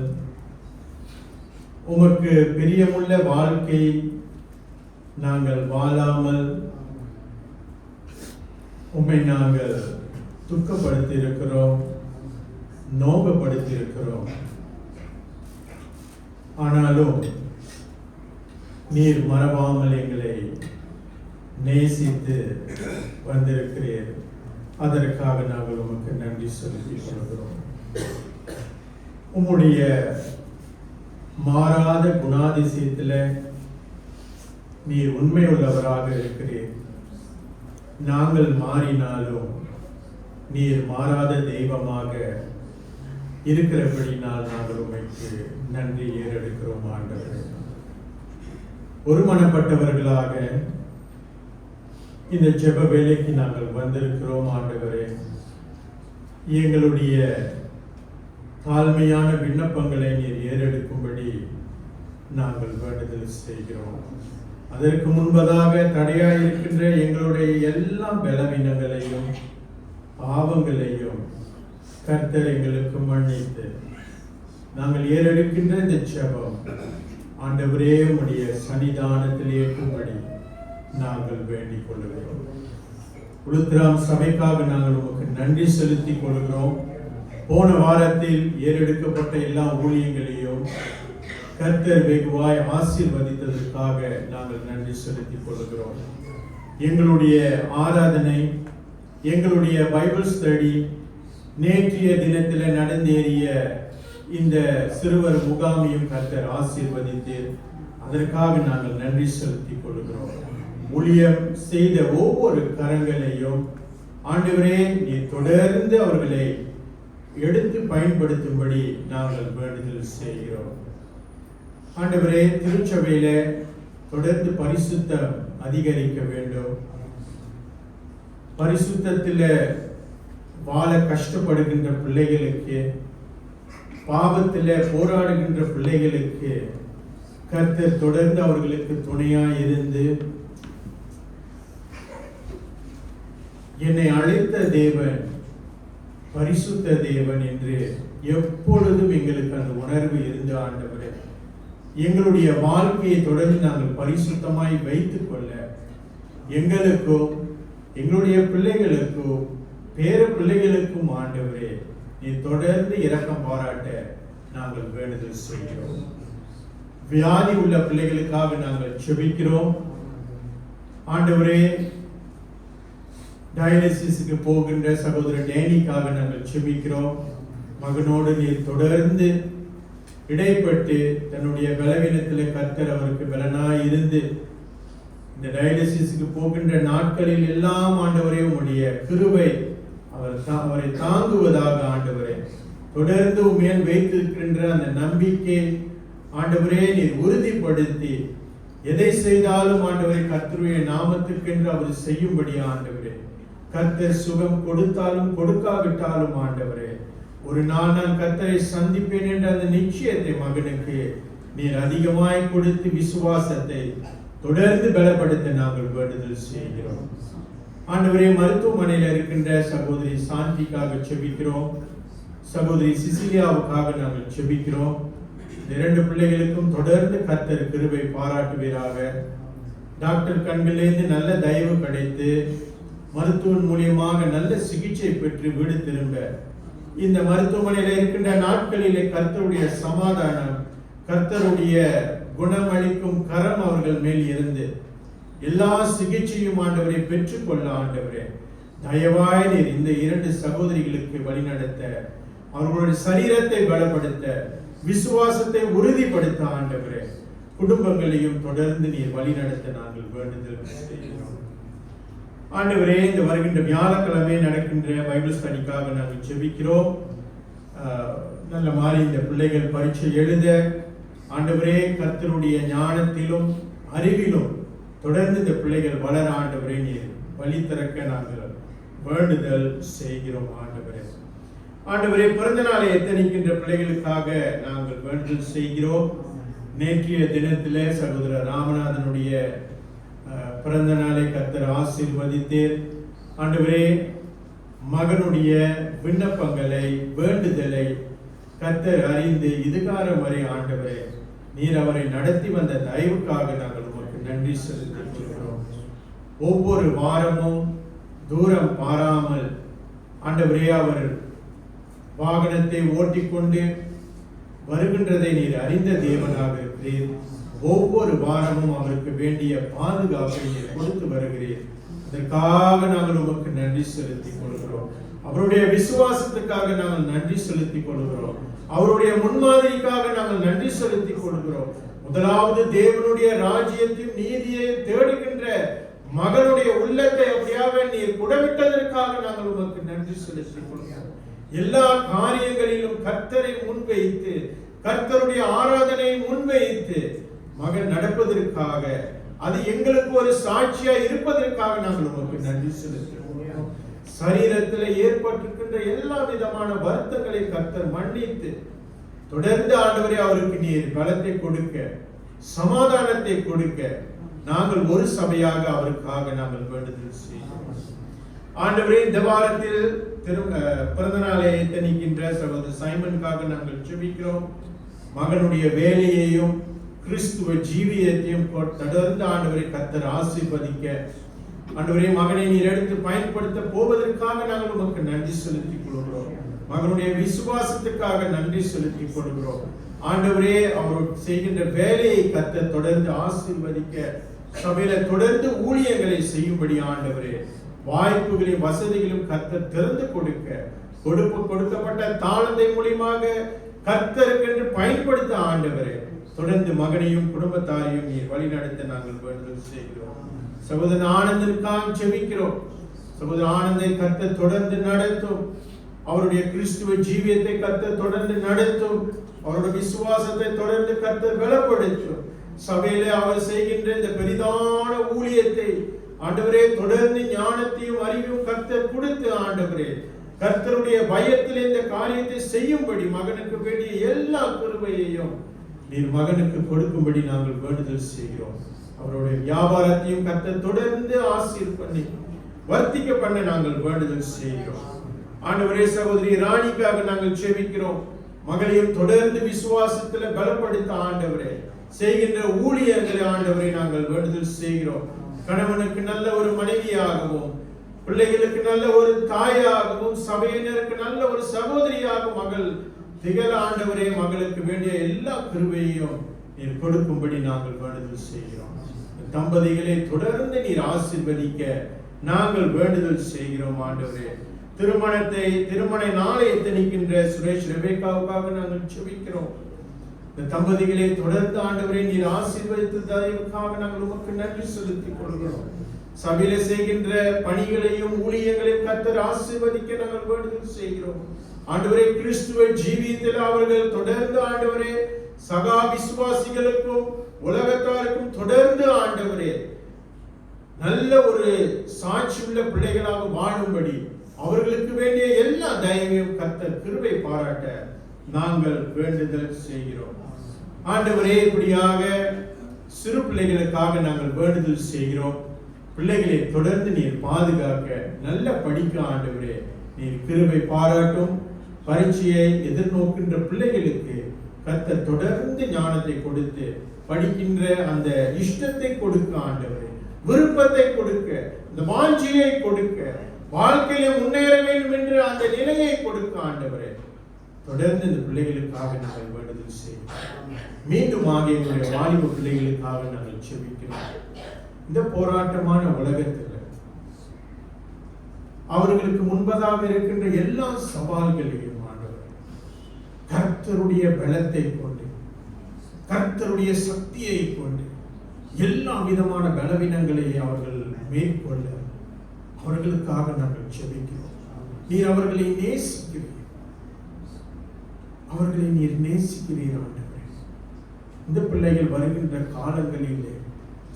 உமக்கு பிரியமுள்ள வாழ்க்கை நாங்கள் வாழாமல் உம்மை நாங்கள் துக்கப்படுத்தி இருக்கிறோம், நோகப்படுத்தி இருக்கிறோம். ஆனாலும் நீர் மறவாமல் எங்களை நேசித்து வந்திருக்கிறீர். அதற்காக நாங்கள் உமக்கு நன்றி செலுத்திக் கொள்கிறோம். உம்முடைய மாறாத குணாதிசயத்தில் நீர் உண்மையுள்ளவராக இருக்கிறீர். நாங்கள் மாறினாலும் நீர் மாறாத தெய்வமாக இருக்கிறபடினால் நாங்கள் உம்மைக்கு நன்றி ஏறெடுக்கிறோம் ஆண்டவரே. ஒருமனப்பட்டவர்களாக இந்த ஜெப வேலைக்கு நாங்கள் வந்திருக்கிறோம் ஆண்டவரே. எங்களுடைய தாழ்மையான விண்ணப்பங்களை நீர் ஏறெடுக்கும்படி நாங்கள் வேண்டுதல் செய்கிறோம். அதற்கு முன்பதாக தடையாயிருக்கின்ற எங்களுடைய எல்லா பலவீனங்களையும் பாவங்களையும் கர்த்தர் எங்களுக்கு மன்னித்து நாங்கள் ஏறெடுக்கின்ற இந்த ஜெபம் ஆண்டவரே உம்முடைய சன்னிதானத்தில் ஏற்கும்படி நாங்கள் வேண்டிக் கொள்கிறோம். உளுத்திராம் சபைக்காக நாங்கள் உமக்கு நன்றி செலுத்திக் கொள்கிறோம். போன வாரத்தில் ஏறெடுக்கப்பட்ட எல்லா ஊழியங்களையும் கர்த்தர் வெகுவாய் ஆசீர்வதித்ததற்காக நாங்கள் நன்றி செலுத்திக் கொள்கிறோம். எங்களுடைய ஆராதனை, எங்களுடைய பைபிள் ஸ்டடி, நேற்றைய தினத்தில் நடந்தேறிய இந்த சிறுவர் முகாமையும் கர்த்தர் ஆசீர்வதித்து அதற்காக நாங்கள் நன்றி செலுத்திக் கொள்கிறோம். ஊழியம் செய்த ஒவ்வொரு கரங்களையும் ஆண்டவரே நீர் தொடர்ந்து அவர்களை எடுத்து பயன்படுத்தும்படி நாங்கள் வேண்டுதல் செய்கிறோம். ஆண்டவரே, திருச்சபையில தொடர்ந்து பரிசுத்தம் அதிகரிக்க வேண்டும். பரிசுத்தத்தில் வாழ கஷ்டப்படுகின்ற பிள்ளைகளுக்கு, பாவத்தில் போராடுகின்ற பிள்ளைகளுக்கு கர்த்தர் தொடர்ந்து அவர்களுக்கு துணையாய் இருந்து என்னை அழைத்த தேவன் பரிசுத்த தேவன் என்று எப்பொழுதும் எங்களுக்கு அந்த உணர்வு இருந்து ஆண்டவரே, எங்களுடைய வாழ்க்கையை தொடர்ந்து நாங்கள் பரிசுத்தமாய் வைத்துக் கொள்ள எங்களுக்கும் எங்களுடைய பிள்ளைகளுக்கும் பேர பிள்ளைகளுக்கும் ஆண்டவரே நீ தொடர்ந்து இரக்கம் பாராட்ட நாங்கள் வேண்டுதல் செய்கிறோம். வியாதி உள்ள பிள்ளைகளுக்காக நாங்கள் செபிக்கிறோம். ஆண்டவரே, டயாலிசிஸ்க்கு போகின்ற சகோதரர் டேனிக்காக நாங்கள் செபிக்கிறோம். மகனோடு நீர் தொடர்ந்து இடைப்பட்டு தன்னுடைய பலவீனத்தில் கர்த்தர் அவருக்கு பலனாய் இருந்து இந்த டயாலிசிஸ்க்கு போகின்ற நாட்களில் எல்லாம் ஆண்டவரே உம்முடைய கிருபை அவரை தாங்குவதாக ஆண்டவரே தொடர்ந்து உண்மையில் வைத்திருக்கின்ற அந்த நம்பிக்கை ஆண்டவரே நீர் உறுதிப்படுத்தி எதை செய்தாலும் ஆண்டவரே கர்த்தருடைய நாமத்துக்கென்று அவர் செய்யும்படி ஆண்டவரே, கர்த்தர் சுகம் கொடுத்தாலும் கொடுக்காவிட்டாலும் ஆண்டவரே, ஒரு நாள் நான் கர்த்தரை சந்திப்பேன் என்ற அந்த நிச்சயத்தை மகனுக்கு நீர் அதிகமாய் கொடுத்து விசுவாசத்தை தொடர்ந்து பலப்படுத்த நாங்கள் வேண்டுதல் செய்கிறோம். ஆண்டவரே, மருத்துவமனையில் இருக்கின்ற சகோதரி சாந்திக்காக செபிக்கிறோம். சகோதரி சிசிலியாவுக்காக நாங்கள் செபிக்கிறோம். இரண்டு பிள்ளைகளுக்கும் தொடர்ந்து கர்த்தர் கிருபை பாராட்டுவீராக. டாக்டர் கண்களிலிருந்து நல்ல தயவு கிடைத்து மருத்துவம் மூலியமாக நல்ல சிகிச்சை பெற்று வீடு திரும்ப இந்த மருத்துவமனையில் இருக்கின்ற நாட்களிலே கர்த்தருடைய சமாதானம், கர்த்தருடைய குணமளிக்கும் கரம் அவர்கள் மேல் இருந்து எல்லா சிகிச்சையும் ஆண்டவரை பெற்றுக்கொள்ள ஆண்டவரே தயவாய் நீர் இந்த இரண்டு சகோதரிகளுக்கு வழிநடத்த, அவர்களுடைய சரீரத்தை பலப்படுத்த, விசுவாசத்தை உறுதிப்படுத்த ஆண்டவரே குடும்பங்களையும் தொடர்ந்து நீர் வழிநடத்த நாங்கள் வேண்டுதல் செய்கிறோம். ஆண்டவரே, இந்த வருகின்ற வியாழக்கிழமை நடக்கின்ற பைபிள் ஸ்டடிக்காக நாங்கள் ஜெபிக்கிறோம். நல்ல மாதிரி இந்த பிள்ளைகள் பரீட்சை எழுத ஆண்டவரே கர்த்தருடைய ஞானத்திலும் அறிவிலும் தொடர்ந்து இந்த பிள்ளைகள் வளர ஆண்டவரே நீர் வழி திறக்க நாங்கள் வேண்டுதல் செய்கிறோம். ஆண்டவரே பிறந்த நாளை எத்தனிக்கின்ற பிள்ளைகளுக்காக நாங்கள் வேண்டுதல் செய்கிறோம். நேற்றைய தினத்திலே சகோதரர் ராமநாதனுடைய பிறந்த நாளை கர்த்தர் ஆசீர்வதித்தீர். ஆண்டவரே, மகனுடைய விண்ணப்பங்களை வேண்டுதலை கர்த்தர் அறிந்து இதுகாரம் வரை ஆண்டவரே நீர் அவரை நடத்தி வந்த தயவுக்காக நாங்கள் உமக்கு நன்றி செலுத்திக் கொள்கிறோம். ஒவ்வொரு வாரமும் தூரம் பாராமல் ஆண்டவரே அவர் வாகனத்தை ஓட்டிக்கொண்டு வருகின்றதை நீர் அறிந்த தேவனாக இருக்கிறீர். ஒவ்வொரு வாரமும் அவருக்கு வேண்டிய பாதுகாப்பை நீர் கொடுத்து வருகிறீர். அதற்காக நாங்கள் உமக்கு நன்றி செலுத்திக் கொள்கிறோம். அவருடைய விசுவாசத்துக்காக நாங்கள் நன்றி செலுத்திக் கொள்கிறோம். அவருடைய முன்மாதிரிக்காக நாங்கள் நன்றி செலுத்திக் கொள்கிறோம். முதலாவது தேவனுடைய ராஜ்யத்தையும் நீதியையும் தேடுகின்ற மகனுடைய உள்ளத்தை அப்படியாக நீர் குடவிட்டதற்காக நாங்கள் உமக்கு நன்றி செலுத்திக் கொள்கிறோம். எல்லா காரியங்களிலும் கர்த்தரை முன்வைத்து கர்த்தருடைய ஆராதனை முன்வைத்து மகன் நடப்பதற்காக அது எங்களுக்கு ஒரு சாட்சியா இருப்பதற்காக நாங்கள் உமக்கு நன்றி செலுத்துகிறோம். சரீரத்தில் ஏற்பட்டிருக்கின்ற எல்லா விதமான வருத்தங்களை கர்த்தர் மன்னித்து தொடர்ந்து ஆண்டவரே அவருக்கு நீர் பலத்தை கொடுக்க சமாதானத்தை கொடுக்க நாங்கள் ஒரு சபையாக அவருக்காக நாங்கள் வேண்டுதல் செய்கிறோம். ஆண்டவரே, இந்த வாரத்தில் பிறந்த நாளை எத்தனிக்கின்ற சகோதரர் சைமனுக்காக நாங்கள் ஜெபிக்கிறோம். மகனுடைய வேலையையும் கிறிஸ்துவ ஜீவியத்தையும் தொடர்ந்து ஆண்டவரை கர்த்தர் ஆசீர்வதிக்க ஆண்டவரே மகனை நீர் எடுத்து பயன்படுத்த போவதற்காக நாங்கள் உமக்கு நன்றி செலுத்திக் கொள்கிறோம். மகனுடைய விசுவாசத்துக்காக நன்றி செலுத்திக் கொள்கிறோம். ஆண்டவரே, அவர் செய்கின்ற வேலையை கர்த்தர் தொடர்ந்து ஆசீர்வதிக்க சபையில தொடர்ந்து ஊழியங்களை செய்யும்படி ஆண்டவரே வாய்ப்புகளையும் வசதிகளையும் கர்த்தர் திறந்து கொடுக்கப்பட்ட தாளந்தை மூலியமாக கர்த்தருக்கு பயன்படுத்த ஆண்டவரே தொடர்ந்து மகனையும் குடும்பத்தாரையும் நீர் வழி நடத்த நாங்கள் வேண்டுதல் செய்கிறோம். சகோதரன் ஆனந்தனுக்காக ஜெபிக்கிறோம். சகோதரன் ஆனந்தை கர்த்தர் தொடர்ந்து நடத்தும். அவருடைய கிறிஸ்துவ ஜீவியத்தை கர்த்தர் தொடர்ந்து நடத்தும். அவருடைய விசுவாசத்தை தொடர்ந்து கர்த்தர் பலப்படுத்தும். சபையிலே அவர் செய்கின்ற இந்த பெரிதான ஊழியத்தை ஆண்டவரே தொடர்ந்து ஞானத்தையும் அறிவும் கர்த்தர் கொடுத்து ஆண்டவரே கர்த்தருடைய பயத்தில் இந்த காரியத்தை செய்யும்படி மகனுக்கு வேண்டிய எல்லா கிருபையையும் நீர் மகனுக்கு கொடுக்கும்படி நாங்கள் வேண்டுதல் செய்கிறோம். அவருடைய வியாபாரத்தையும் கர்த்தர் தொடர்ந்து ஆசீர் பண்ணி வர்த்திக்க பண்ண நாங்கள் வேண்டுதல் செய்கிறோம். ஆண்டவரே, சகோதரி ராணிக்காக நாங்கள் ஜெபிக்கிறோம். மகளையும் தொடர்ந்து விசுவாசத்தில் பலப்படுத்த ஆண்டவரே செய்கின்ற ஊழியர்களை ஆண்டவரை நாங்கள் வேண்டுதல் செய்கிறோம். கணவனுக்கு நல்ல ஒரு மனைவியாகவும் பிள்ளைகளுக்கு நல்ல ஒரு தாயாகவும் சபையினருக்கு நல்ல ஒரு சகோதரியாக மகள் திகழ ஆண்டவரே மகளுக்கு வேண்டிய எல்லா கிருபையையும் நீர் கொடுக்கும்படி நாங்கள் வேண்டுதல் செய்கிறோம். தம்பதிகளை தொடர்ந்து நீர் ஆசீர்வதிக்க நாங்கள் வேண்டுதல் செய்கிறோம். ஆண்டவரே, திருமண நாளை எத்தனிக்கின்ற சுரேஷ் ரெபேக்காவுக்காக நாங்கள் ஜெபிக்கிறோம். இந்த தம்பதிகளை தொடர்ந்து ஆண்டவரே நீர் ஆசீர்வதித்ததற்காக நாங்கள் உமக்கு நன்றி செலுத்திக் கொள்கிறோம். சபையில செய்கின்ற பணிகளையும் ஊழியங்களையும் கர்த்தர் ஆசீர்வதிக்க நாங்கள் வேண்டுதல் செய்கிறோம். ஆண்டவரே, கிறிஸ்துவ ஜீவியத்தில் அவர்கள் தொடர்ந்து ஆண்டவரே சகா விசுவாசிகளுக்கும் உலகத்தாருக்கும் தொடர்ந்து ஆண்டவரே நல்ல ஒரு சாட்சி உள்ள பிள்ளைகளாக வாழும்படி அவர்களுக்கு வேண்டிய எல்லா தயவையும் கர்த்தர் கிருபை பாராட்ட நாங்கள் வேண்டுதல் செய்கிறோம். ஆண்டவரே, இப்படியாக சிறு பிள்ளைகளுக்காக நாங்கள் வேண்டுதல் செய்கிறோம். பிள்ளைகளை தொடர்ந்து நீர் பாதுகாக்க நல்ல படிக்க ஆண்டவரே நீர் கிருபை பாராட்டும். பரீட்சையை எதிர்நோக்கின்ற பிள்ளைகளுக்கு கர்த்தர் தொடர்ந்து ஞானத்தை கொடுத்து படிக்கின்ற அந்த இஷ்டத்தை கொடுக்க ஆண்டவரே, விருப்பத்தை கொடுக்க, இந்த வாஞ்சியை கொடுக்க, வாழ்க்கையில முன்னேற வேண்டும் என்று அந்த நிலையை கொடுக்க ஆண்டவரே தொடர்ந்து இந்த பிள்ளைகளுக்காக நாங்கள் வேண்டுதல் செய்கிறோம். மீண்டும் எங்களுடைய வாலிப பிள்ளைகளுக்காக நாங்கள் ஜெபிக்கிறோம். இந்த போராட்டமான உலகத்தில் அவர்களுக்கு முன்பதாக இருக்கின்ற எல்லா சவால்களையும் ஆண்டவர் கர்த்தருடைய பலத்தை கொண்டு கர்த்தருடைய சக்தியை கொண்டு எல்லா விதமான பலவீனங்களை அவர்கள் மேற்கொள்ள அவர்களுக்காக நாங்கள் ஜெபிக்கிறோம். நீர் அவர்களை நேசிக்கிறீர், அவர்களை நீர் நேசிக்கிறீர் ஆண்டவரே. இந்த பிள்ளைகள் வருகின்ற காலங்களிலே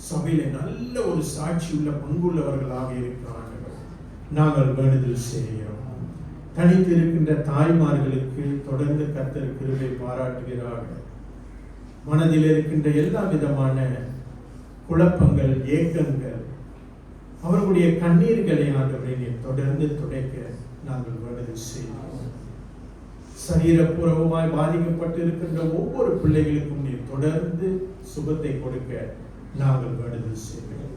சபையில நல்ல ஒரு சாட்சி உள்ள பங்குள்ளவர்களாக இருக்கிறார்கள். நாங்கள் வேண்டுதல் செய்கிறோம். தனித்து இருக்கின்ற தாய்மார்களுக்கு தொடர்ந்து கர்த்தர் கிருபை பாராட்டுகிறார்கள். மனதில் இருக்கின்ற எல்லா விதமான குழப்பங்கள், ஏக்கங்கள், அவர்களுடைய கண்ணீர்களை ஆண்டவரை நீர் தொடர்ந்து துடைக்க நாங்கள் வேண்டுதல் செய்கிறோம். சரீரப்பூர்வமாய் பாதிக்கப்பட்டு இருக்கின்ற ஒவ்வொரு பிள்ளைகளுக்கும் நீர் தொடர்ந்து சுகத்தை கொடுக்க நாங்கள் வேண்டுதல் செய்கிறோம்.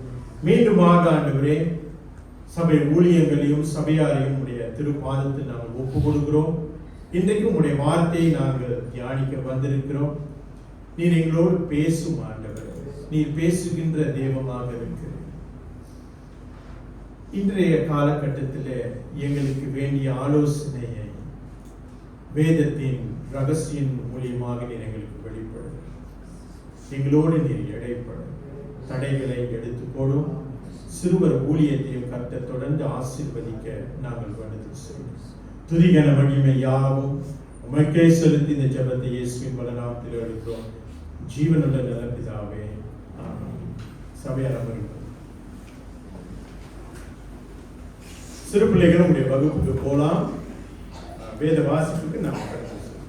மீண்டுமாக ஆண்டவரே சபை ஊழியங்களையும் சபையாரையும் உடைய திருப்பாதத்தில் நாங்கள் ஒப்பு கொடுக்கிறோம். இன்றைக்கும் உடைய வார்த்தையை நாங்கள் தியானிக்க வந்திருக்கிறோம். நீர் எங்களோடு பேசும் ஆண்டவர், நீர் பேசுகின்ற தெய்வமாக இருக்கிறீர். இன்றைய காலகட்டத்தில் எங்களுக்கு வேண்டிய ஆலோசனையை வேதத்தின் ரகசியம் மூலியமாக நீர் எங்களுக்கு வெளிப்படும். எங்களோடு நீர் இடைப்படும், தடைகளை எடுத்து போடும். சிறுவர் ஊழியத்தையும் கர்த்தர் தொடர்ந்து ஆசீர்வதிக்க நாங்கள் வேண்டுதல் செய்கிறோம். துதிகன மகிமை யாவும் உமக்கே செலுத்தி இந்த ஜெபத்தை இயேசுவின் வல்லநாமத்தில் எடுக்கிறோம். ஜீவனுள்ள நல்ல பிதாவே, ஆமென். சபையார் அமருங்கள். சிறு பிள்ளைகள் உங்களுடைய வகுப்புக்கு போலாம். வேத வாசிப்புக்கு நாம் கடந்து செல்வோம்.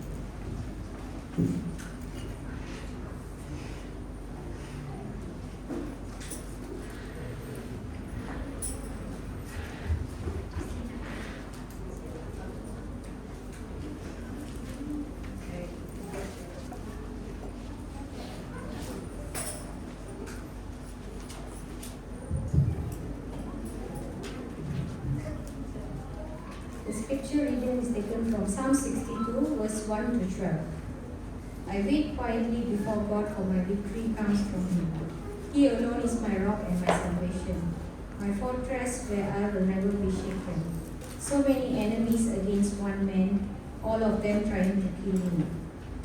The scripture reading is taken from Psalm 62, verse 1 to 12. I wait quietly before God, for my victory comes from Him. He alone is my rock and my salvation, my fortress where I will never be shaken. So many enemies against one man, all of them trying to kill me.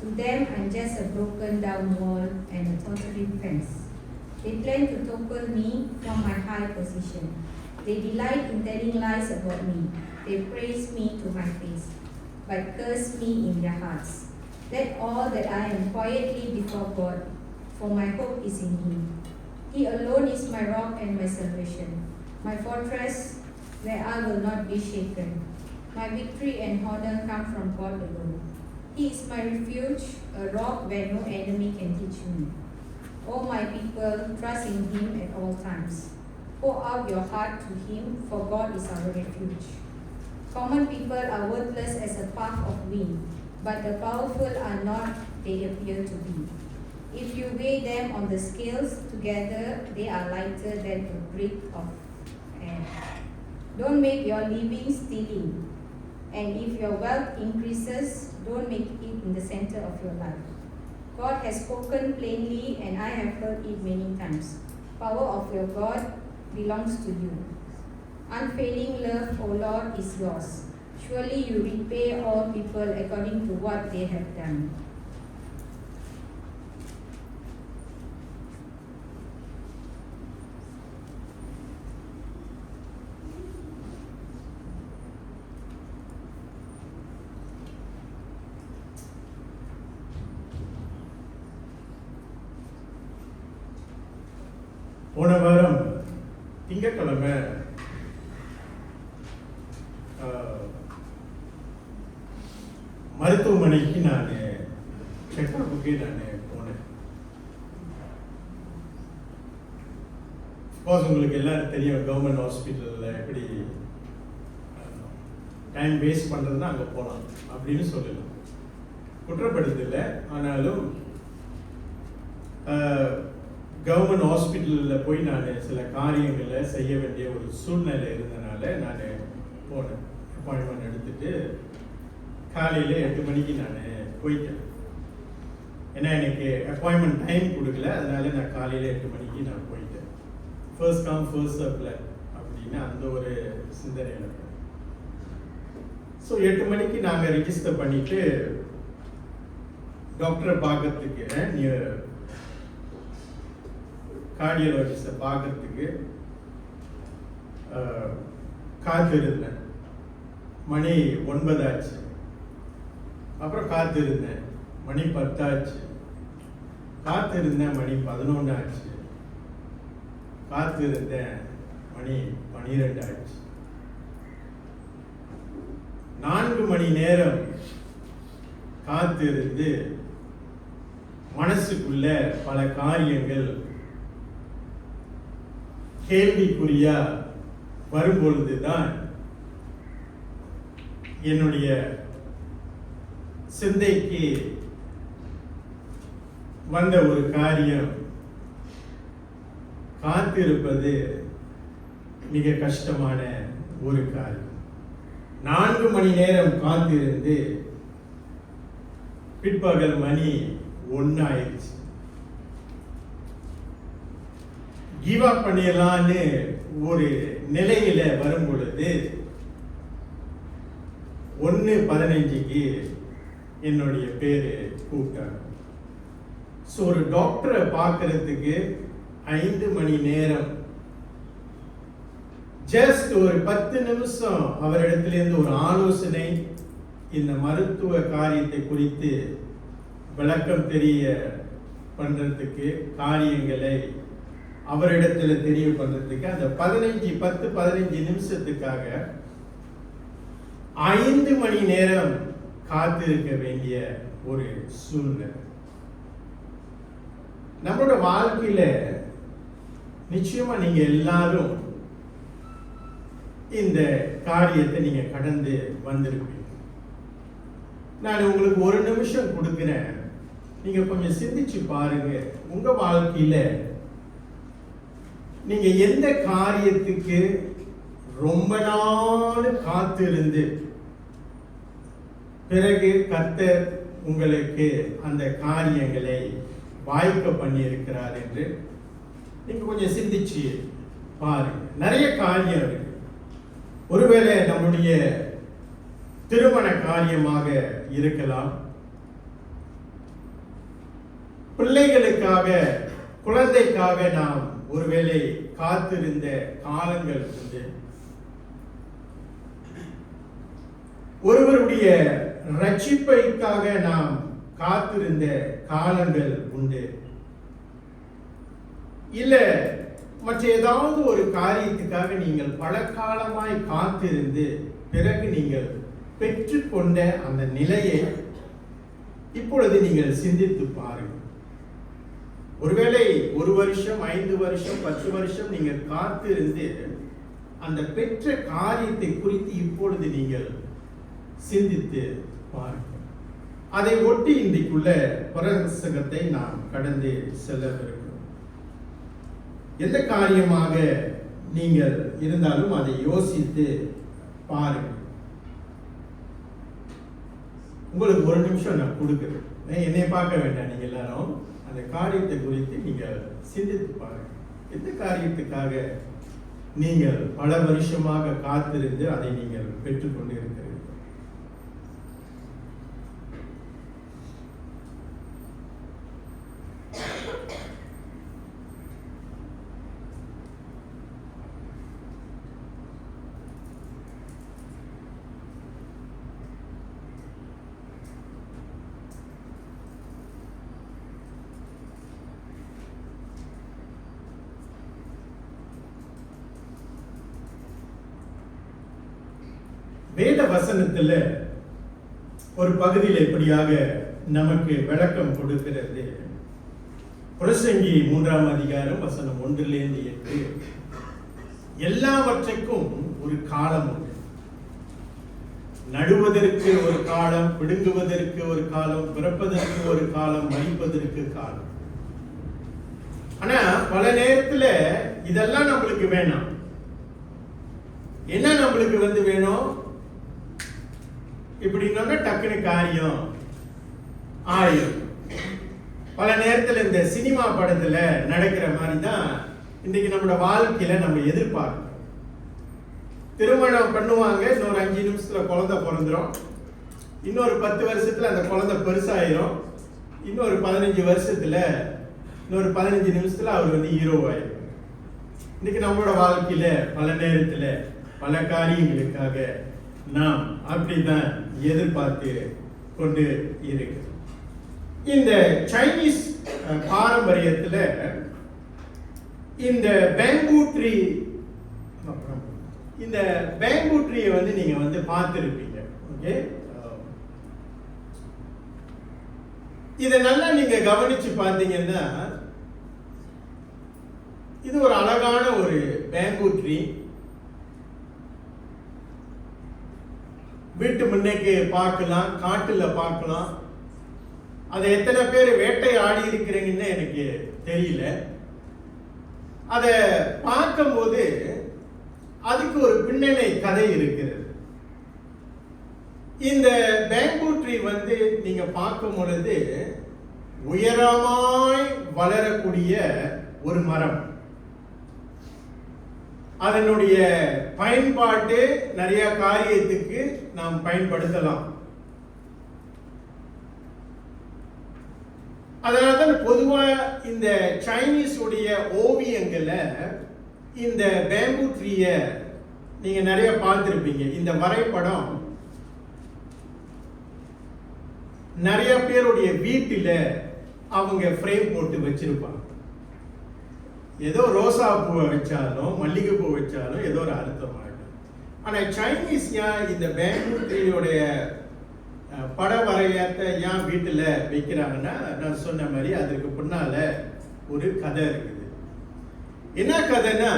To them I'm just a broken down wall and a tottering fence. They plan to topple me from my high position. They delight in telling lies about me. They praise me to my face, but curse me in their hearts. Let all that I am quietly before God, for my hope is in Him. He alone is my rock and my salvation, my fortress where I will not be shaken. My victory and honor come from God alone. He is my refuge, a rock where no enemy can touch me. O my people, trust in Him at all times. Pour out your heart to Him, for God is our refuge. Common people are worthless as a puff of wind, but the powerful are not they appear to be. If you weigh them on the scales together, they are lighter than a breath of air. Don't make your living stealing, and if your wealth increases, don't make it in the center of your life. God has spoken plainly, and I have heard it many times. Power of your God belongs to you. Unfailing love, O Lord, is yours. Surely you repay all people according to what they have done. போன வாரம் திங்கட்கிழமை மருத்துவமனைக்கு நான் செக்அப்புக்கு நான் போனேன். உங்களுக்கு எல்லாரும் தெரியும், கவர்மெண்ட் ஹாஸ்பிட்டலில் எப்படி டைம் வேஸ்ட் பண்ணுறதுன்னா அங்கே போகலாம் அப்படின்னு சொல்லலாம். குற்றப்படுத்தலை, ஆனாலும் கவர்மெண்ட் ஹாஸ்பிட்டலில் போய் நான் சில காரியங்களை செய்ய வேண்டிய ஒரு சூழ்நிலை இருந்தனால நான் போனேன். அப்பாயின்மெண்ட் எடுத்துட்டு காலையில் 8 மணிக்கு நான் போயிட்டேன். ஏன்னா எனக்கு அப்பாயின்மெண்ட் டைம் கொடுக்கல, அதனால நான் காலையில் 8 மணிக்கு நான் போயிட்டேன். ஃபர்ஸ்ட் கம் ஃபர்ஸ்ட் சர்வ்ல அப்படின்னு அந்த ஒரு சிந்தனையில். ஸோ 8 மணிக்கு நாங்கள் ரிஜிஸ்டர் பண்ணிட்டு டாக்டரை பார்க்கறதுக்கு நீ கார்டியாலஜிஸ்டை பார்க்கறதுக்கு காத்திருந்தேன். மணி 9 ஆச்சு. அப்புறம் காத்திருந்தேன், மணி 10 ஆச்சு. காத்திருந்தேன், மணி 11 ஆச்சு. காத்திருந்தேன், மணி 12 ஆச்சு. 4 மணி நேரம் காத்திருந்து மனசுக்குள்ள பல காரியங்கள் கேள்விக்குறியா வரும்பொழுதுதான் என்னுடைய சிந்தைக்கு வந்த ஒரு காரியம், காத்திருப்பது மிக கஷ்டமான ஒரு காரியம். 4 மணி நேரம் காத்திருந்து பிற்பகல் மணி 1 ஆயிடுச்சு. கிவ் அப் பண்ணிடலான்னு ஒரு நிலையில வரும் பொழுது 1:15 என்னுடைய பேரு கூப்பிட்டாங்க. ஸோ ஒரு டாக்டரை பார்க்கறதுக்கு 5 மணி நேரம், ஜஸ்ட் ஒரு 10 நிமிஷம் அவரிடத்திலிருந்து ஒரு ஆலோசனை, இந்த மருத்துவ காரியத்தை குறித்து விளக்கம் தெரிய பண்றதுக்கு, காரியங்களை அவரிடத்துல தெரிய பண்றதுக்கு அந்த 10-15 நிமிஷத்துக்காக 5 மணி நேரம் காத்திருக்க வேண்டிய ஒரு சூழ்நிலை. நம்மளோட வாழ்க்கையில நிச்சயமா நீங்க எல்லாரும் இந்த காரியத்தை நீங்க கடந்து வந்திருப்பீங்க. நான் உங்களுக்கு 1 நிமிஷம் கொடுக்கிறேன், நீங்க கொஞ்சம் சிந்திச்சு பாருங்க. உங்க வாழ்க்கையில நீங்க எந்த காரியத்துக்கு ரொம்ப நாள் காத்திருந்து பிறகு கர்த்தர் உங்களுக்கு அந்த காரியங்களை வாய்க்க பண்ணி இருக்கிறார் என்று நீங்க கொஞ்சம் சிந்திச்சு பாருங்க. நிறைய காரியம் இருக்கு. ஒருவேளை நம்முடைய திருமண காரியமாக இருக்கலாம், பிள்ளைகளுக்காக, குழந்தைக்காக நாம் ஒருவேளை காத்திருந்த காலங்கள் உண்டு. ஒருவருடைய ரட்சிப்பைக்காக நாம் காத்திருந்த காலங்கள் உண்டு. இல்ல மற்ற ஏதாவது ஒரு காரியத்துக்காக நீங்கள் பல காலமாய் காத்திருந்து பிறகு நீங்கள் பெற்றுக்கொண்ட அந்த நிலையை இப்பொழுது நீங்கள் சிந்தித்து பாருங்கள். ஒருவேளை 1 வருஷம், 5 வருஷம், 10 வருஷம் நீங்கள் காத்திருந்து அந்த பெற்ற காரியத்தை குறித்து இப்பொழுது நீங்கள் சிந்தித்து பாருங்கள். அதை ஒட்டி இன்றைக்குள்ள பிரசங்கத்தை நாம் கடந்து செல்லவிருக்கிறோம். எந்த காரியமாக நீங்கள் இருந்தாலும் அதை யோசித்து பாருங்கள். உங்களுக்கு 1 நிமிஷம் நான் கொடுக்கிறேன். என்னை பார்க்க வேண்டாம், நீங்க எல்லாரும் அந்த காரியத்தை குறித்து நீங்கள் சிந்தித்து பாருங்க. எந்த காரியத்துக்காக நீங்கள் பல வருஷமாக காத்திருந்து அதை நீங்கள் பெற்றுக்கொண்டு இருக்கிறீர்கள்? வேத வசனத்துல ஒரு பகுதியில் இப்படியாக நமக்கு விளக்கம் கொடுக்கிறது. பிரசங்கி 3ஆம் அதிகாரம் வசனம் 1-8. எல்லாவற்றுக்கும் ஒரு காலம் உண்டு. நடுவதற்கு ஒரு காலம், பிடுங்குவதற்கு ஒரு காலம், பிறப்பதற்கு ஒரு காலம், மரிப்பதற்கு காலம். ஆனா பல நேரத்துல இதெல்லாம் நம்மளுக்கு வேணாம். என்ன நம்மளுக்கு வேணும்? இப்படின்னா டக்குனு காரியம் ஆயிரும். பல நேரத்தில் இந்த சினிமா படத்துல நடக்கிற மாதிரி தான் இன்னைக்கு நம்மளோட வாழ்க்கையில நம்ம எதிர்பார்க்கிறோம். திருமணம் பண்ணுவாங்க, இன்னொரு 5 நிமிஷத்துல குழந்தை பிறந்துரும், இன்னொரு 10 வருஷத்துல அந்த குழந்தை பெருசாயிரும், இன்னொரு 15 வருஷத்துல, இன்னொரு 15 நிமிஷத்துல அவர் வந்து ஹீரோவாயிருப்பார். இன்னைக்கு நம்மளோட வாழ்க்கையில பல நேரத்துல பல காரியங்களுக்காக நாம் அப்படிதான் எதிர்பார்த்து கொண்டு இருக்கிறோம். இந்த சைனீஸ் பாரம்பரியத்துல இந்த பேம்பூ ட்ரீ, இந்த பேம்பூ ட்ரீயை வந்து நீங்க வந்து பார்த்துருப்பீங்க. ஓகே, இதை நல்லா நீங்க கவனிச்சு பார்த்தீங்கன்னா இது ஒரு அழகான ஒரு பேம்பூ ட்ரீ. வீட்டு முன்னைக்கு பார்க்கலாம், காட்டுல பார்க்கலாம். அதை எத்தனை பேர் வேட்டை ஆடி இருக்கிறீங்கன்னு எனக்கு தெரியல. அதை பார்க்கும்போது அதுக்கு ஒரு பின்னணி கதை இருக்கிறது. இந்த பேம்பூ ட்ரீ வந்து நீங்க பார்க்கும் பொழுது உயரமாய் வளரக்கூடிய ஒரு மரம். அதனுடைய பயன்பாட்டு நிறைய காரியத்துக்கு நாம் பயன்படுத்தலாம். அதனால்தான் பொதுவா இந்த சைனீஸ் உடைய ஓவியங்களை இந்த பேம்பூ ட்ரீய நீங்க நிறைய பார்த்திருப்பீங்க. இந்த வரைபடம் நிறைய பேருடைய வீட்டில அவங்க ஃப்ரேம் போட்டு வச்சிருப்பாங்க. ஏதோ ரோசா பூவை வச்சாலும் மல்லிகை பூ வச்சாலும் ஏதோ ஒரு அர்த்தமா இருக்கும். ஆனா சைனீஸ் ஏன் இந்த பேம்பூ ட்ரீயோடைய பட வரையத்தை ஏன் வீட்டில் வைக்கிறாங்கன்னா, நான் சொன்ன மாதிரி அதற்கு பின்னால ஒரு கதை இருக்குது. என்ன கதைன்னா,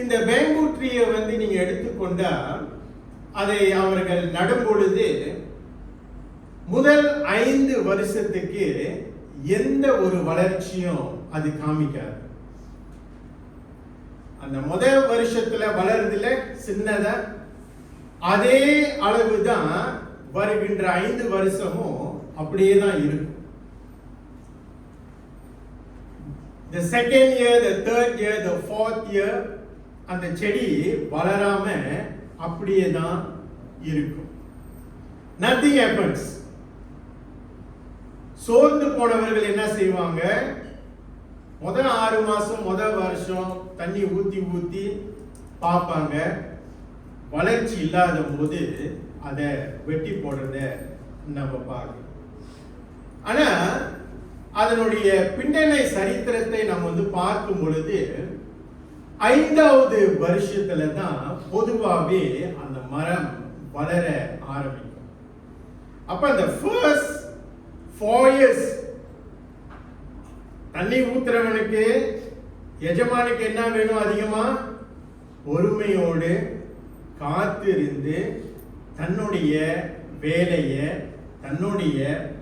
இந்த பேம்பூ ட்ரீயை வந்து நீங்க எடுத்துக்கொண்டா அதை அவர்கள் நடும் பொழுது முதல் 5 வருஷத்துக்கு எந்த ஒரு வளர்ச்சியும் அது காமிக்காது. அந்த முதல் வருஷத்துல வளருதுல சின்னதா அதே அளவுதான் வருகின்ற 5 வருஷமும் அப்படியே தான் இருக்கும். The second year, the third year, the fourth year அந்த செடி வளராம அப்படியே தான் இருக்கும். Nothing happens. சோர்ந்து போனவர்கள் என்ன செய்வாங்க, முதல் 6 மாசம் முதல் வருஷம் தண்ணி ஊத்தி ஊத்தி பார்ப்பாங்க. வளர்ச்சி இல்லாத போது அதை வெட்டி போடுறத நம்ம பார்க்கணும். ஆனா அதனுடைய பின்னணி சரித்திரத்தை நம்ம வந்து பார்க்கும் பொழுது 5வது வருஷத்துல தான் பொதுவாகவே அந்த மரம் வளர ஆரம்பிக்கும். அப்ப அந்த ஃபர்ஸ்ட் 4 years தண்ணி ஊத்துறவனுக்கு எஜமானுக்கு என்ன வேணும், அதிகமா பொறுமையோடு காத்திருந்து தன்னுடைய வேலையை தன்னுடைய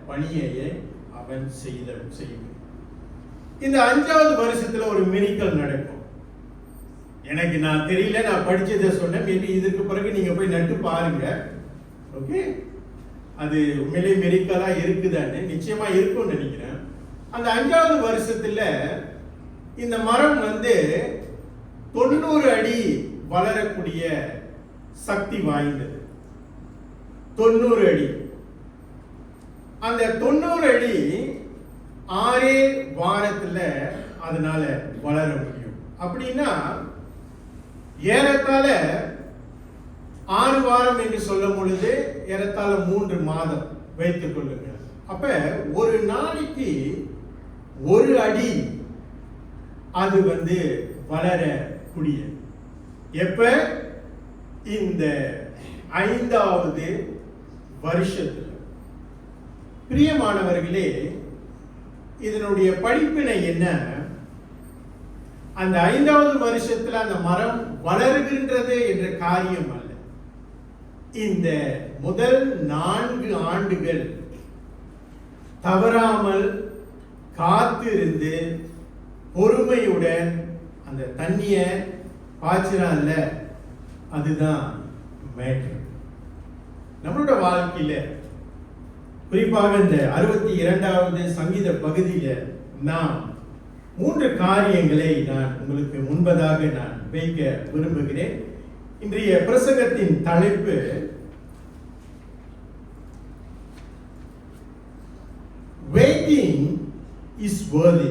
பணியை அவன் செய்யும். இந்த 5வது வருஷத்துல ஒரு மிராக்கிள் நடக்கும். எனக்கு நான் தெரியல, நான் படிச்சதை சொன்னேன். மேபி இதுக்கு பிறகு நீங்க போய் நட்டு பாருங்க. ஓகே, அது உண்மையிலே மிராக்கிளா இருக்குதான்னு நிச்சயமா இருக்கும்னு நினைக்கிறேன். அந்த 5வது வருஷத்துல இந்த மரம் வந்து 90 அடி வளரக்கூடிய சக்தி வாய்ந்தது. 90 அடி. அந்த 90 அடி 6 வாரத்துல அதனால வளர முடியும். அப்படின்னா ஏறத்தாழ 6 வாரம் என்று சொல்லும் பொழுது ஏறத்தாழ 3 மாதம் வைத்துக் கொள்ளுங்க. அப்ப ஒரு நாளைக்கு 1 அடி அது வந்து வளரக்கூடிய. எப்ப? இந்த 5வது வருஷத்துல. பிரியமானவர்களே, இதனுடைய படிப்பினை என்ன? அந்த 5வது வருஷத்துல அந்த மரம் வளர்கின்றது என்ற காரியம் அல்ல. இந்த முதல் 4 ஆண்டுகள் தவறாமல் காத்திருந்து பொறுமையுடன் அந்த தண்ணிய பாய்ச்சினால அதுதான் மேட்டர். நம்மளோட வாழ்க்கையில குறிப்பாக இந்த 62வது சங்கீத பகுதியில நாம் 3 காரியங்களை நான் உங்களுக்கு முன்பதாக நான் வைக்க விரும்புகிறேன். இன்றைய பிரசங்கத்தின் தலைப்பு waiting is worthy.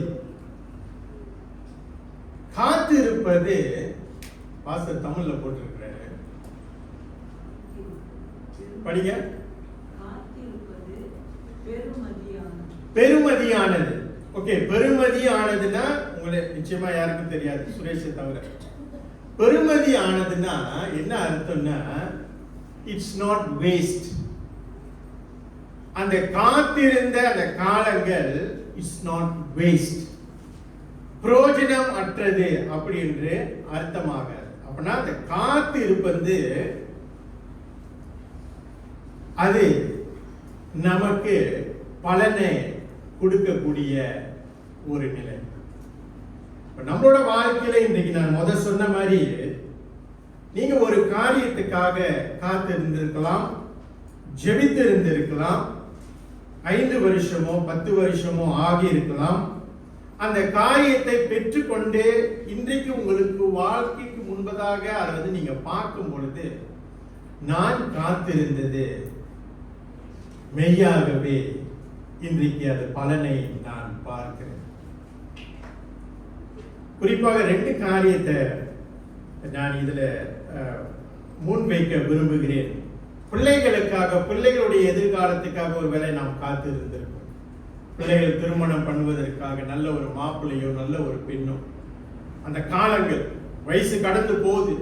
காத்திருப்பது பாஸ்டர் தமிழ்ல போட்டிருக்கிறாரு, படிங்க. காத்திருப்பது பெருமதியானது. பெருமதியானது. ஓகே, பெருமதியானதுன்னா உங்களுக்கு நிச்சயமா யாருக்கும் தெரியாது, சுரேஷை தவிர. பெருமதியானதுன்னா என்ன அர்த்தம்னா இட்ஸ் நாட் வேஸ்ட். அந்த காத்திருந்த அந்த காலங்கள் இட்ஸ் நாட் வேஸ்ட், பிரயோஜனம் அற்றது அப்படி என்று அர்த்தமாக. அப்படின்னா அந்த காத்து இருப்பது அது நமக்கு பலனை கொடுக்கக்கூடிய ஒரு நிலை. நம்மளோட வாழ்க்கையில இன்றைக்கு நான் சொன்ன மாதிரி நீங்க ஒரு காரியத்துக்காக காத்து இருந்திருக்கலாம், ஜெபித்து இருந்திருக்கலாம், 5 வருஷமோ 10 வருஷமோ ஆகி இருக்கலாம். அந்த காரியத்தை பெற்றுக்கொண்டு இன்றைக்கு உங்களுக்கு வாழ்க்கைக்கு முன்பதாக அதை நீங்க பார்க்கும் பொழுது நான் காத்திருந்தது மெய்யாகவே இன்றைக்கு அது பலனை நான் பார்க்கிறேன். குறிப்பாக 2 காரியத்தை நான் இதுல முன்வைக்க விரும்புகிறேன். பிள்ளைகளுக்காக, பிள்ளைகளுடைய எதிர்காலத்துக்காக ஒரு வேளை நாம் காத்து இருந்திருக்கோம். பிள்ளைகள் திருமணம் பண்ணுவதற்காக நல்ல ஒரு மாப்பிள்ளையோ நல்ல ஒரு பெண்ணோ, அந்த காலங்கள் வயசு கடந்து போகுது.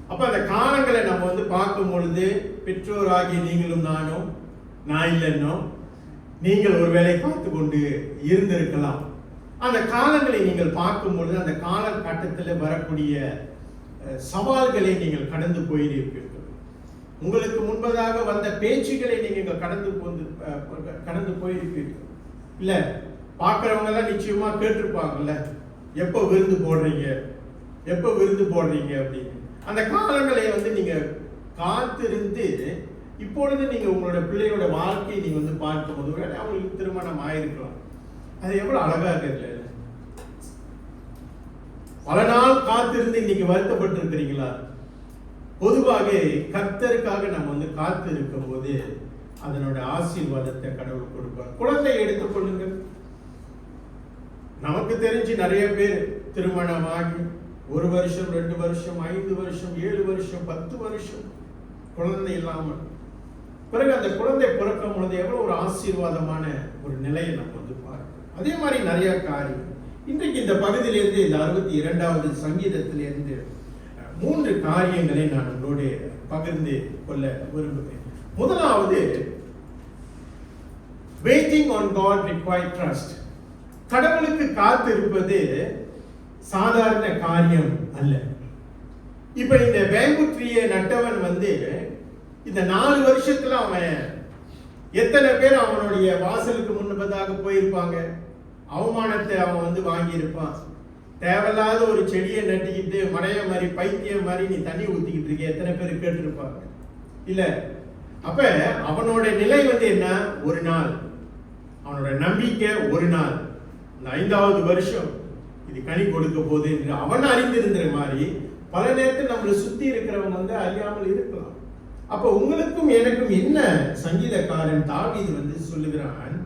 அப்ப அந்த காலங்களை நம்ம பார்க்கும் பொழுது பெற்றோராகிய நீங்களும் நானும், நான் இல்லைன்னோ நீங்கள் ஒரு வேளை பார்த்து கொண்டு இருந்திருக்கலாம். அந்த காலங்களை நீங்கள் பார்க்கும் பொழுது அந்த காலகட்டத்தில் வரக்கூடிய சவால்களை நீங்கள் கடந்து போயிருப்பீர்கள். உங்களுக்கு முன்பதாக வந்த பேச்சுக்களை நீங்கள் கடந்து போயிருப்பீர்கள். இல்ல பார்க்கிறவங்க எல்லாம் நிச்சயமா கேட்டிருப்பாங்கல்ல, எப்போ விருந்து போடுறீங்க, எப்போ விருந்து போடுறீங்க அப்படின்னு. அந்த காலங்களை நீங்க காத்திருந்து இப்பொழுது நீங்க உங்களோட பிள்ளையோட வாழ்க்கையை நீங்க பார்க்கும்போது ஒருவேளை அவங்களுக்கு திருமணம் ஆயிருக்கலாம். அது எவ்வளவு அழகா இருக்கு. பல நாள் காத்திருந்து இன்னைக்கு வருத்தப்பட்டு இருக்கிறீங்களா? பொதுவாக கர்த்தருக்காக நம்ம காத்து இருக்கும் போது அதனோட ஆசீர்வாதத்தை கடவுள் கொடுப்பார். குழந்தை எடுத்துக்கொள்ளுங்கள். நமக்கு தெரிஞ்சு நிறைய பேர் திருமணமாகி 1 வருஷம் 2 வருஷம் 5 வருஷம் 7 வருஷம் 10 வருஷம் குழந்தை இல்லாமல் பிறகு அந்த குழந்தை பிறக்கும் பொழுது எவ்வளவு ஒரு ஆசீர்வாதமான ஒரு நிலையை நம்ம பார்க்கிறோம். அதே மாதிரி நிறைய காரியம் இன்றைக்கு இந்த பகுதியிலிருந்து இந்த 62வது சங்கீதத்திலிருந்து 3 காரியங்களை நான் உங்களோடு பகிர்ந்து கொள்ள விரும்புகிறேன். முதலாவது, waiting on God requires trust. கடவுளுக்கு காத்திருப்பது சாதாரண காரியம் அல்ல. இப்ப இந்த பேம்பு ட்ரீயை நட்டவன் இந்த 4 வருஷத்துல அவன் எத்தனை பேர் அவனுடைய வாசலுக்கு முன்பதாக போயிருப்பாங்க, அவமானத்தை அவன் வாங்கி இருப்பான். தேவையில்லாத ஒரு செடியை நட்டிக்கிட்டு மடைய மாதிரி பைத்தியம் மாதிரி நீ தண்ணி ஊத்திக்கிட்டு இருக்க எத்தனை பேர் கேட்டிருப்பாங்க இல்ல? அப்ப அவனோட நிலை என்ன? ஒரு நாள் அவனோட நம்பிக்கை, ஒரு நாள் இந்த 5வது வருஷம் இது கனி கொடுக்க போகுது என்று அவன் அறிந்திருந்த மாதிரி பல நேரத்தில் நம்மளை சுத்தி இருக்கிறவங்க அறியாமல் இருக்கலாம். அப்ப உங்களுக்கும் எனக்கும் என்ன சங்கீதக்காரன் தாவீது சொல்லுகிறான்,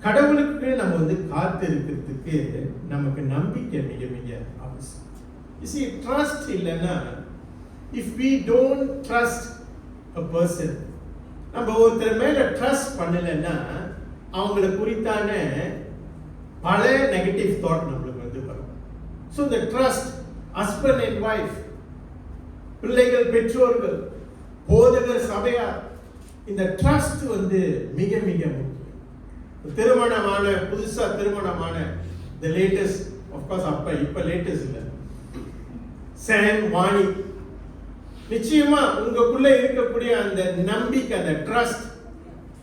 கடவுளுக்கு நம்ம காத்து இருக்கிறதுக்கு நமக்கு நம்பிக்கை மிக மிக அவசியம். You see, trust இல்லைன்னா, if we don't trust a person, நம்ம ஒருத்தர் மேல ட்ரஸ்ட் பண்ணலைன்னா அவங்கள குறித்தான பல நெகட்டிவ் தாட் நம்மளுக்கு வரும். ஸோ இந்த ட்ரஸ்ட், ஹஸ்பண்ட் அண்ட் ஒய்ஃப், பிள்ளைகள், பெற்றோர்கள், போதகர், சபையார், இந்த ட்ரஸ்ட் மிக மிக முக்கியம். திருமணமான புதுசா திருமணமான the latest, of course இப்ப லேட்டஸ்ட் இல்ல, சாம், வாணி, நிச்சயமா உங்களுக்குள்ள இருக்கக்கூடிய அந்த நம்பிக்கை, அந்த ட்ரஸ்ட்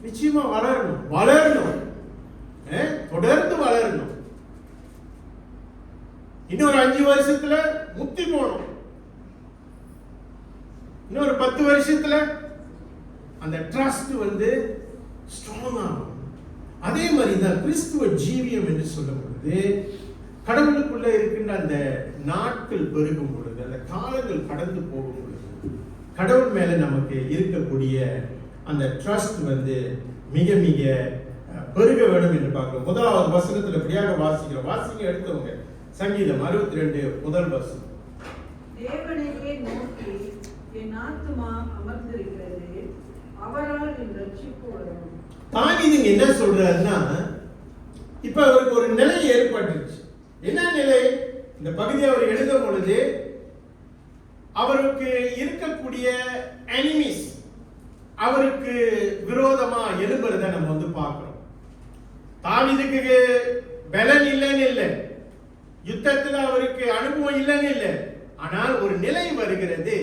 நிச்சயமா வளரணும், தொடர்ந்து வளரணும். இன்னொரு 5 வருஷத்துல முத்தி போகணும், இன்னொரு 10 வருஷத்துல அந்த ட்ரஸ்ட் ஸ்ட்ராங் ஆகும். அதே மாதிரிதான் கிறிஸ்துவ ஜீவியம் என்று சொல்லும் பொழுது கடவுளுக்குள்ள இருக்கின்ற அந்த நாட்கள் பெருகும் பொழுது, அந்த காலங்கள் கடந்து போகும் பொழுது கடவுள் மேல நமக்கு இருக்கக்கூடிய அந்த ட்ரஸ்ட் மிக மிக பெருக வேண்டும் என்று பார்க்கிறோம். முதலாவது வசனத்துல இப்படியாக வாசிக்கிறோம். வாசிங்க எடுத்தவங்க. சங்கீதம் 62 முதல் வசனம். தேவனையே நோக்கி என் ஆத்துமா அமர்ந்திருக்கிறது, அவரால் என் ரட்சிப்பு வரும். தாவீது என்ன சொல்றாருன்னா, இப்ப அவருக்கு ஒரு நிலை ஏற்பட்டுச்சு. என்ன நிலை? இந்த பகுதியை அவர் எழுதும் பொழுது அவருக்கு இருக்கக்கூடிய எனிமீஸ் அவருக்கு விரோதமா எழும்புறத நம்ம வந்து பார்க்கிறோம். தாவீதுக்கு பலன் இல்லைன்னு இல்லை, யுத்தத்துல அவருக்கு அனுபவம் இல்லைன்னு இல்லை. ஆனால் ஒரு நிலை வருகிறது,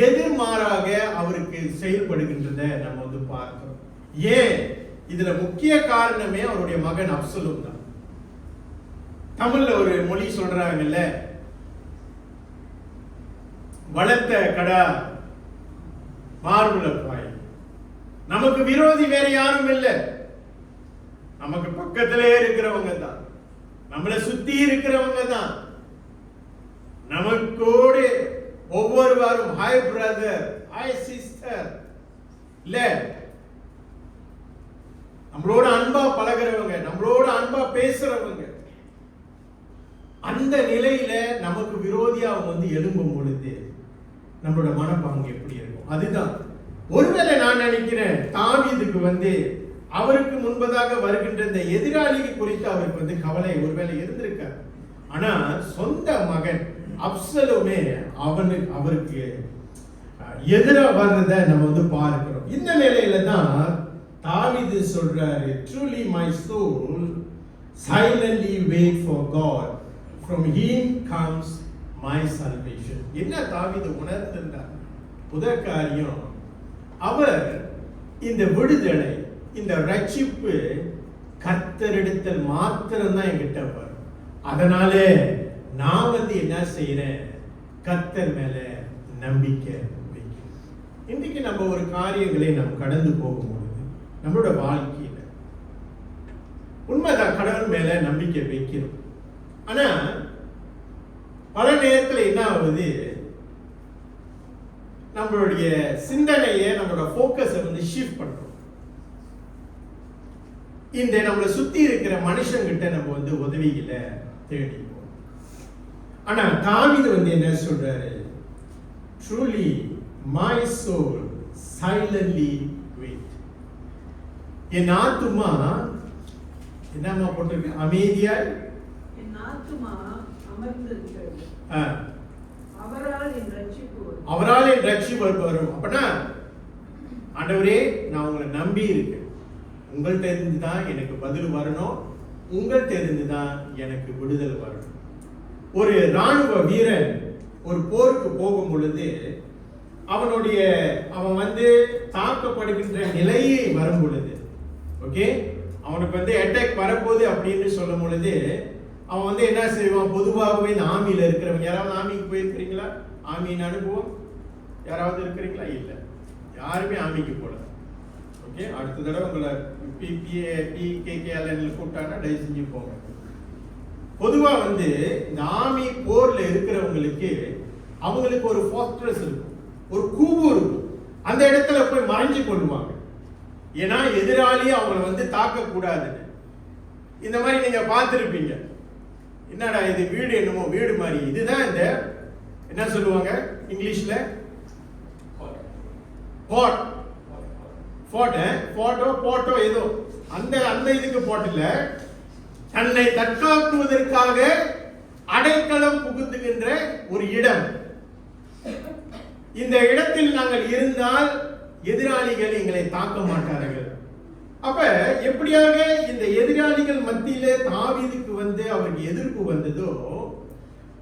எதிர்மாறாக அவருக்கு செயல்படுகின்றத நம்ம வந்து பார்க்கிறோம். ஏன்? இதுல முக்கிய காரணமே அவருடைய மகன் அப்சலோம் தான். தமிழ்ல ஒரு மொழி சொல்றாங்கல்ல, வளர்த்த கடா மார்புல பாய். நமக்கு விரோதி வேற யாரும் இல்லை, நமக்கு பக்கத்திலே இருக்கிறவங்க தான், நம்மளை சுத்தி இருக்கிறவங்க தான். நமக்கோடு ஒவ்வொரு வாரம் ஹாய் பிரதர், ஹாய் சிஸ்டர் இல்ல, நம்மளோட அன்பா பழகிறவங்க, நம்மளோட அன்பா பேசுறவங்க. அந்த நிலையில நமக்கு விரோதியா அவங்க வந்து எழும்பும் பொழுது நம்மளோட மனப்பாங்கு எப்படி இருக்கும்? அதுதான் ஒருவேளை நான் நினைக்கிறேன், தாவீதுக்கு வந்து அவருக்கு முன்பதாக வருகின்ற இந்த எதிராளியை குறித்து அவருக்கு வந்து கவலை ஒருவேளை இருந்திருக்காரு. ஆனா சொந்த மகன் அப்சலோமே அவருக்கு எதிரா வர்றத நம்ம வந்து பார்க்கிறோம். இந்த நிலையில தான் தாவீது சொல்றாரு, truly my soul silently wait for God, from him comes my salvation. என்ன தாவீது உணர்ந்திருந்தார்? முதல் காரியம், அவர் இந்த விடுதலை, இந்த ரட்சிப்பு கர்த்தரிடத்தில் மாத்திரம்தான் என்கிட்ட வரும். அதனாலே நான் வந்து என்ன செய்யறேன்? கர்த்தர் மேல நம்பிக்கை வைக்கிறேன். இன்றைக்கு நம்ம ஒரு காரியங்களை நாம் கடந்து போகும்பொழுது நம்மளோட வாழ்க்கையில உண்மைதான் கடவுள் மேல நம்பிக்கை வைக்கிறோம். ஆனா பல நேரத்தில் என்ன ஆகுது, நம்மளுடைய சிந்தனையை, நம்மளோட போக்கஸை வந்து ஷிஃப்ட் பண்றோம். இந்த நம்மளை சுத்தி இருக்கிற மனுஷங்கிட்ட நம்ம வந்து உதவிகளை தேடிப்போம். ஆனா தாவீது வந்து என்ன சொல்றாரு? truly my soul silently wait. என் ஆத்துமா என்னமா போட்டிருக்கு? அமைதியாய் என் ஆத்துமா அமர்ந்திருக்கிறது, அவரால் என் ரட்சிப்பு வரும். அவரால் என் ரட்சிப்பு வரும். அப்படின்னா ஆண்டவரே, நான் உங்களை நம்பி இருக்கேன், உங்கள்கிட்ட இருந்து தான் எனக்கு பதில் வரணும், உங்கள்கிட்ட இருந்து தான் எனக்கு விடுதலை வரணும். ஒரு ராணுவ வீரன் ஒரு போருக்கு போகும் பொழுது அவன் வந்து தாக்கப்படுகின்ற நிலையை வரும் பொழுது, ஓகே, அவனுக்கு வந்து அட்டாக் வரப்போகுது அப்படின்னு சொல்லும் பொழுது அவன் வந்து என்ன செய்வான்? பொதுவாகவே இந்த ஆர்மியில இருக்கிறவங்க, யாராவது ஆர்மிக்கு போயிருக்கிறீங்களா? ஆர்மியின் அனுபவம் யாராவது இருக்கிறீங்களா? இல்லை, யாருமே ஆர்மிக்கு போல. ஓகே, அடுத்த தடவை உங்களை PKKLN கூப்பிட்டாங்கன்னா தயவு செஞ்சு போங்க. பொதுவா வந்து இந்த ஆர்மி போர்ல இருக்கிறவங்களுக்கு அவங்களுக்கு ஒரு ஃபார்ட்ரஸ் இருக்கும், ஒரு கூவு இருக்கும். அந்த இடத்துல போய் மறைஞ்சு கொள்ளுவாங்க. ஏன்னா எதிராளி அவங்களை வந்து தாக்க கூடாதுன்னு. இந்த மாதிரி நீங்க பார்த்திருப்பீங்க. என்னடா இது வீடு, என்னமோ வீடு மாதிரி. இதுதான் இந்த என்ன சொல்லுவாங்க இங்கிலீஷ்ல? போட்டோ ஏதோ அந்த இதுக்கு போட்டல, தன்னை தற்காக்குவதற்காக அடைக்கலம் புகுந்துகின்ற ஒரு இடம். இந்த இடத்தில் நாங்கள் இருந்தால் எதிராளிகள் எங்களை தாக்க மாட்டார்கள். அப்ப எப்படியாக இந்த எதிராளிகள் மத்தியில தாவீதுக்கு வந்து அவருக்கு எதிர்ப்பு வந்ததோ,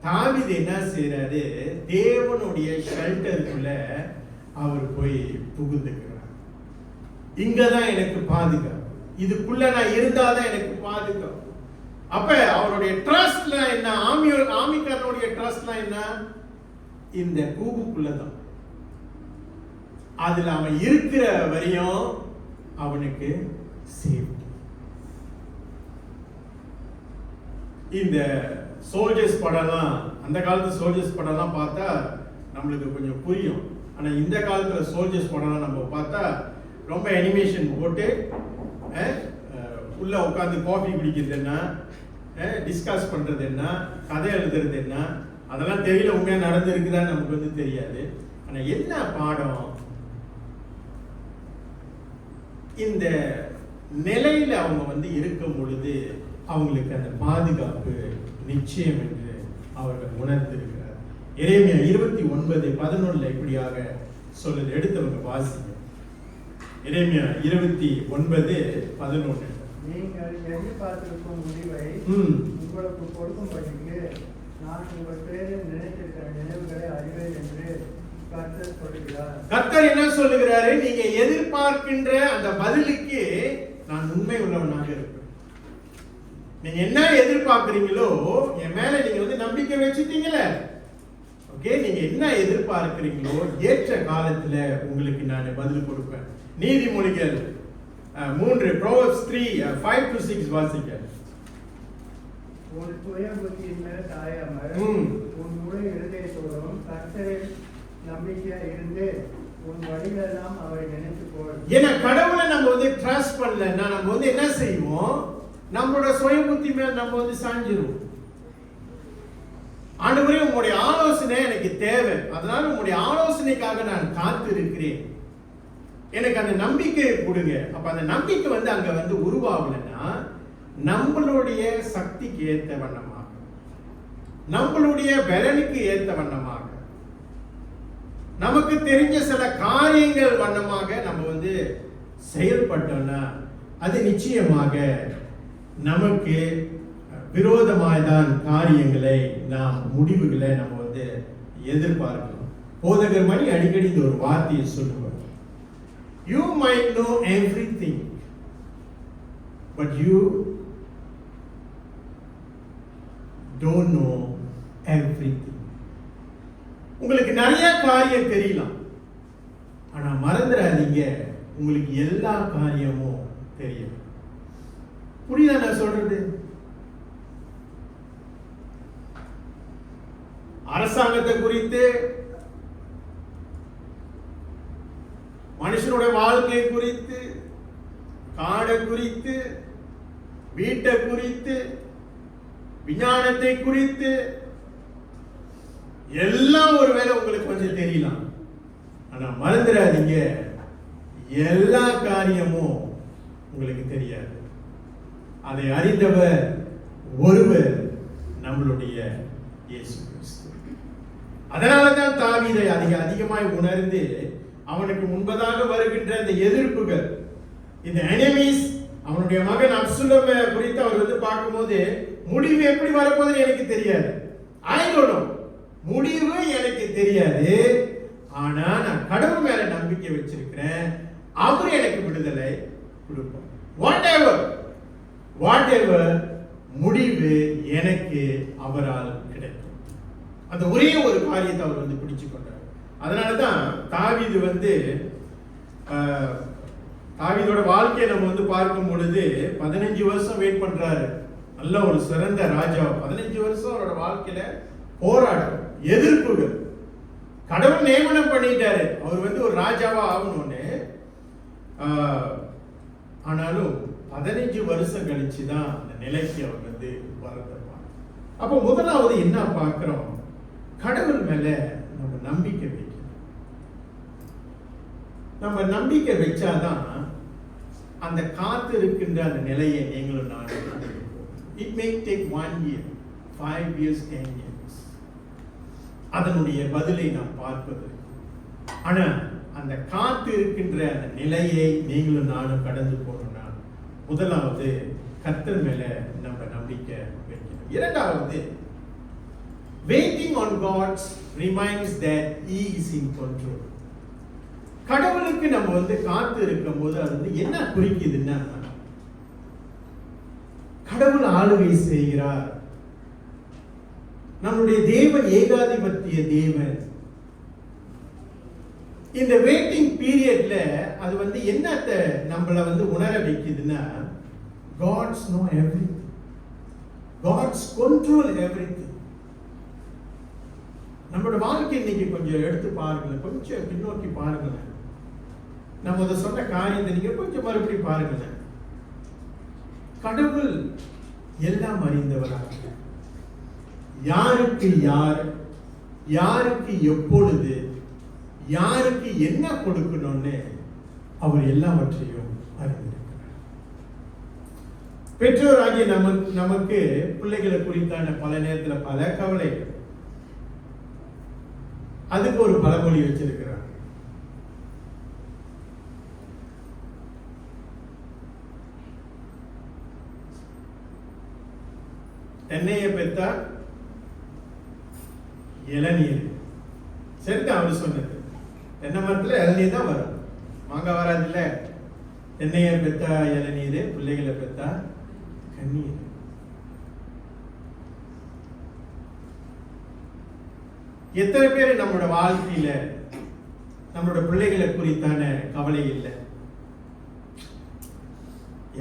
தாவீது என்ன செய்யறாரு? தேவனுடைய ஷெல்டருக்குள்ள அவர் போய் புகுந்துக்கிறார். இங்கதான் எனக்கு பாதுகாப்பு, இதுக்குள்ள நான் இருந்தாதான் எனக்கு பாதுகாப்பு. அப்ப அவருடைய ட்ரஸ்ட்ல என்ன? ஆமிக்காரனுடைய ட்ரஸ்ட்ல என்ன? இந்த கூகுக்குள்ளதான். அதுல அவன் இருக்கிற வரையும் அவனுக்கு சேஃப்டி. இந்த சோல்ஜர்ஸ் படம்லாம், அந்த காலத்து சோல்ஜர்ஸ் படம்லாம் பார்த்தா நம்மளுக்கு கொஞ்சம் புரியும். ஆனா இந்த காலத்துல சோல்ஜர்ஸ் படம்லாம் நம்ம பார்த்தா ரொம்ப அனிமேஷன் போட்டு உள்ள உட்காந்து காஃபி குடிக்கிறது என்ன, டிஸ்கஸ் பண்றது என்ன, கதை எழுதுறது என்ன, அதெல்லாம் தெரியல. உண்மையா நடந்திருக்குதா நமக்கு வந்து தெரியாது. ஆனா என்ன பாடம், இந்த நிலையில அவங்க வந்து இருக்கும் பொழுது அவங்களுக்கு அந்த பாதுகாப்பு நிச்சயம் என்று அவர்கள் உணர்ந்திருக்கிறார். எரேமியா 29:11 இப்படியாக சொல்லுது. எடுத்தவங்க வாசிங்க. எரேமியா 29:11. நீங்கள் எதிர்பார்த்திருக்கும் முடிவை உங்களுக்கு கொடுக்கும்படிக்கு நான் உங்கள் பேரில் நினைத்திருக்கிற நினைவுகளை அறிவேன் என்று கர்த்தர் சொல்லுகிறார். கர்த்தர் என்ன சொல்லுகிறாரு? நீங்க எதிர்பார்க்கின்ற அந்த பதிலுக்கு நான் உண்மை உள்ளவனாக இருப்பேன். நீங்க என்ன எதிர்பார்க்கிறீங்களோ என் மேல நீங்க வந்து நம்பிக்கை வச்சுட்டீங்களே, ஓகே, நீங்க என்ன எதிர்பார்க்கிறீங்களோ ஏற்ற காலத்துல உங்களுக்கு நான் பதில் கொடுப்பேன். நீதிமொழிகள் 3 Proverbs 3:5-6 வாசிக்க. உன் சுய புத்தியின் மேல் சாயாமல் உன் முழு இருதயத்தோடும் கர்த்தரில் நம்பிக்கை இருந்து உன் வழிகளெல்லாம் அவரை நினைத்துக்கொள். ஏன்னா கடவுளை நம்ம வந்து ட்ரஸ்ட் பண்ணலன்னா நம்ம வந்து என்ன செய்வோம், நம்மளோட சுய புத்தி மேல நம்ம வந்து சாஞ்சிருவோம். ஆண்டவரே உங்களுடைய ஆலோசனை எனக்கு தேவை, அதனால உங்களுடைய ஆலோசனைக்காக நான் காத்து இருக்கிறேன், எனக்கு அந்த நம்பிக்கையை கொடுங்க. அப்ப அந்த நம்பிக்கை வந்து அங்க வந்து உருவாகலன்னா நம்மளுடைய சக்திக்கு ஏத்த வண்ணமாக, நம்மளுடைய பலனுக்கு ஏத்த வண்ணமாக, நமக்கு தெரிஞ்ச சில காரியங்கள் வண்ணமாக நம்ம வந்து செயல்பட்டோம்னா அது நிச்சயமாக நமக்கு விரோதமாய்தான் காரியங்களை நாம் முடிவுகளை நம்ம வந்து எதிர்பார்க்கலாம். போதகர் மணி அடிக்கடி இந்த ஒரு வார்த்தையை சொல்லுவார், you might know everything but you don't know everything. உங்களுக்கு நிறைய காரியம் தெரியலாம், ஆனா மறந்துடாதீங்க உங்களுக்கு எல்லா காரியமும் தெரியும். புரியுதா நான் சொல்றது? அரசாங்கத்தை குறித்து, மனுஷனுடைய வாழ்க்கை குறித்து, காடை குறித்து, வீட்டை குறித்து, விஞ்ஞானத்தை குறித்து எல்லாம் ஒருவேளை உங்களுக்கு கொஞ்சம் தெரியலாம், ஆனா மறந்துடாதீங்க எல்லா காரியமும் உங்களுக்கு தெரியாது. அதை அறிந்தவர் ஒருவர், நம்மளுடைய இயேசு கிறிஸ்து. அதனாலதான் தாவீதை அதிகமாய் உணர்ந்து அவனுக்கு முன்பதாக வருகின்ற இந்த எதிர்ப்புகள், இந்த எனிமீஸ், அவனுடைய மகன் அப்சலோம் குறித்து அவர் வந்து பார்க்கும்போது முடிவு எப்படி வரப்போகுதுன்னு எனக்கு தெரியாது, முடிவு எனக்கு தெரியாது, ஆனா நான் கடவுள் மேல நம்பிக்கை வச்சிருக்கிறேன், அவர் எனக்கு விடுதலை கொடுப்பார். வாட் எவர் முடிவு எனக்கு அவரால் கிடைக்கும். அந்த ஒரே ஒரு காரியத்தை அவர் வந்து பிடிச்சு கொண்டார். அதனாலதான் தாவீது வந்து தாவீதோட வாழ்க்கையை நம்ம வந்து பார்க்கும் பொழுது 15 வருஷம் வெயிட் பண்றாரு. நல்ல ஒரு சிறந்த ராஜா. 15 வருஷம் அவரோட வாழ்க்கையில போராட்டம், எதிர்ப்புகள். கடவுள் நியமனம் பண்ணிட்டாரு அவர் வந்து ஒரு ராஜாவா ஆகணும்னு. ஆனாலும் 15 வருஷம் கழிச்சுதான் அந்த நிலைக்கு அவர் வந்து வரப்படுவார். அப்போ முதலாவது என்ன பார்க்கிறோம், கடவுள் மேல நம்ம நம்பிக்கை வைக்கணும். நம்ம நம்பிக்கை வச்சாதான் அந்த காத்து இருக்கின்ற அந்த நிலையை நீங்களும் நானும். It may take 1 year, 5 years, 10 years. அதனுடைய பதிலை நாம் பார்ப்பது. ஆனா அந்த காத்து இருக்கின்ற அந்த நிலையை நீங்களும் நானும் கடந்து போகணும்னா முதலாவது கர்த்தர் மேல நம்ம நம்பிக்கை வைக்கணும். இரண்டாவது, waiting on God reminds that He is in control. கடவுளுக்கு நம்ம வந்து காத்து இருக்கும் போது அது வந்து என்ன குறிக்குதுன்னா, கடவுள் ஆளுகை செய்கிறார். நம்முடைய தேவன் ஏகாதிபத்திய தேவன். இந்த வெயிட்டிங் பீரியட்ல அது வந்து என்னத்தை நம்மள வந்து உணர வைக்குதுன்னா, God's know everything. God's control everything. நம்மளோட வாழ்க்கை இன்னைக்கு கொஞ்சம் எடுத்து பாருங்களேன், கொஞ்சம் பின்னோக்கி பாருங்களேன். நம்ம சொன்ன காரியத்தை நீங்க கொஞ்சம் மறுபடியும் பாருங்களேன். கடவுள் எல்லாம் அறிந்தவராக, யாருக்கு யார், யாருக்கு எப்பொழுது, யாருக்கு என்ன கொடுக்கணும்னு அவர் எல்லாவற்றையும் அறிந்திருக்கிறார். பெற்றோராகிய நமக்கு பிள்ளைகளை குறித்தான பல நேரத்தில் பல கவலைகள். அதுக்கு ஒரு பழமொழி வச்சிருக்கிறார். தென்னையை பெத்தா இளநீர். சரிதான் அவர் சொன்னது. தென்னை மரத்துல இளநீர் தான் வரும், மாங்காய் வராது இல்ல. தென்னையை பெத்தா இளநீர், பிள்ளைகளை பெத்தா கண்ணீர். எத்தனை பேர் நம்மளோட வாழ்க்கையில நம்மளோட பிள்ளைகளை குறித்தான கவலை இல்லை?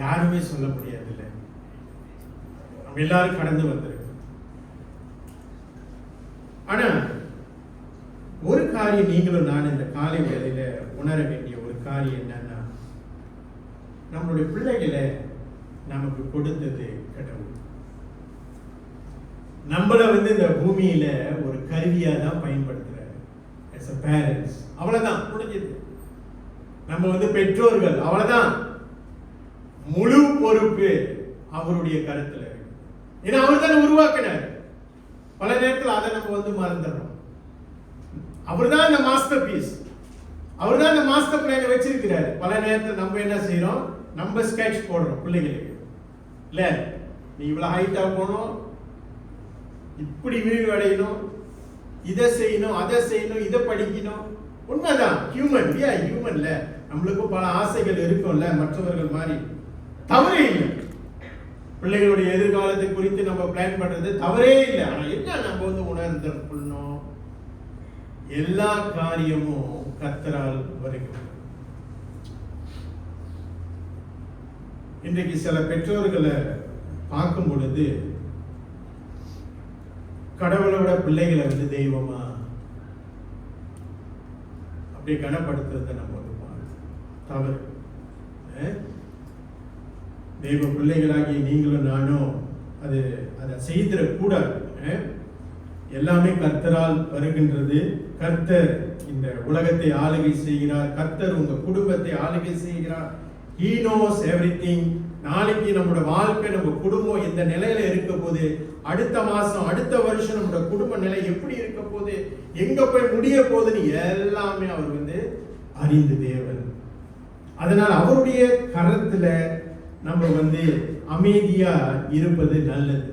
யாருமே சொல்ல முடியாது இல்லை. நம்ம எல்லாரும் கடந்து வந்திருக்கோம். ஆனா ஒரு காரியம் நீங்களும் நான் இந்த காலை வேளையில உணர வேண்டிய ஒரு காரியம் என்னன்னா, நம்மளுடைய பிள்ளைகளை நமக்கு கொடுத்தது கடவுள். நம்மள இந்த பூமியில ஒரு கருவியா தான் பயன்படுத்துறாரு as a parents. அவ்வளவுதான், முடிஞ்சது. நம்ம பெற்றோர்கள், அவ்வளவுதான். முழு பொறுப்பு அவருடைய கருத்துல இருக்கு. ஏன்னா அவர் தானே உருவாக்கினார். பல நேரத்தில் அதை நம்ம மறந்துடுறோம். அவர் தான் இந்த மாஸ்டர் பீஸ், அவர் தான் இந்த மாஸ்டர் பிளானை வச்சிருக்கிறார். பல நேரத்தில் நம்ம என்ன செய்யறோம், நம்ம ஸ்கெட்ச் போடுறோம் பிள்ளைகளுக்கு. இல்ல, நீ இவ்வளவு ஹைட்டா போகணும், இப்படி வீடு அடையணும், இதை செய்யணும், அதை செய்யணும், இதை படிக்கணும். உண்மைதான், ஹியூமன், ஹியூமன்ல நம்மளுக்கும் பல ஆசைகள் இருக்கும்ல, மற்றவர்கள் மாதிரி. தவறே இல்லை. பிள்ளைகளுடைய எதிர்காலத்தை குறித்து நம்ம பிளான் பண்றது தவறே இல்லை. ஆனா என்ன நம்ம உணர்ந்து கொள்ளணும், எல்லா காரியமும் கர்த்தரால் வருகிறது. இன்றைக்கு சில பெற்றோர்களை பார்க்கும் பொழுது கடவுளோட பிள்ளைகளை தெய்வமா அப்படி கனப்படுத்துறத நம்ம தவறு. தெய்வ பிள்ளைகளாகி நீங்களும் நானும் அதை செய்திடக்கூடாது. எல்லாமே கர்த்தரால் வருகின்றது. கர்த்தர் இந்த உலகத்தை ஆளுகை செய்கிறார். கர்த்தர் உங்க குடும்பத்தை ஆளுகை செய்கிறார். He knows everything. நாளைக்கு நம்மளோட வாழ்க்கை, நம்ம குடும்பம் எந்த நிலையில இருக்க போது, அடுத்த மாசம், அடுத்த வருஷம் நம்மளோட குடும்ப நிலை எப்படி இருக்க போது, எங்க போய் முடிய போகுதுன்னு எல்லாமே அவர் அறிந்து தேவன். அதனால் அவருடைய கரத்துல நம்ம அமைதியா இருப்பது நல்லது.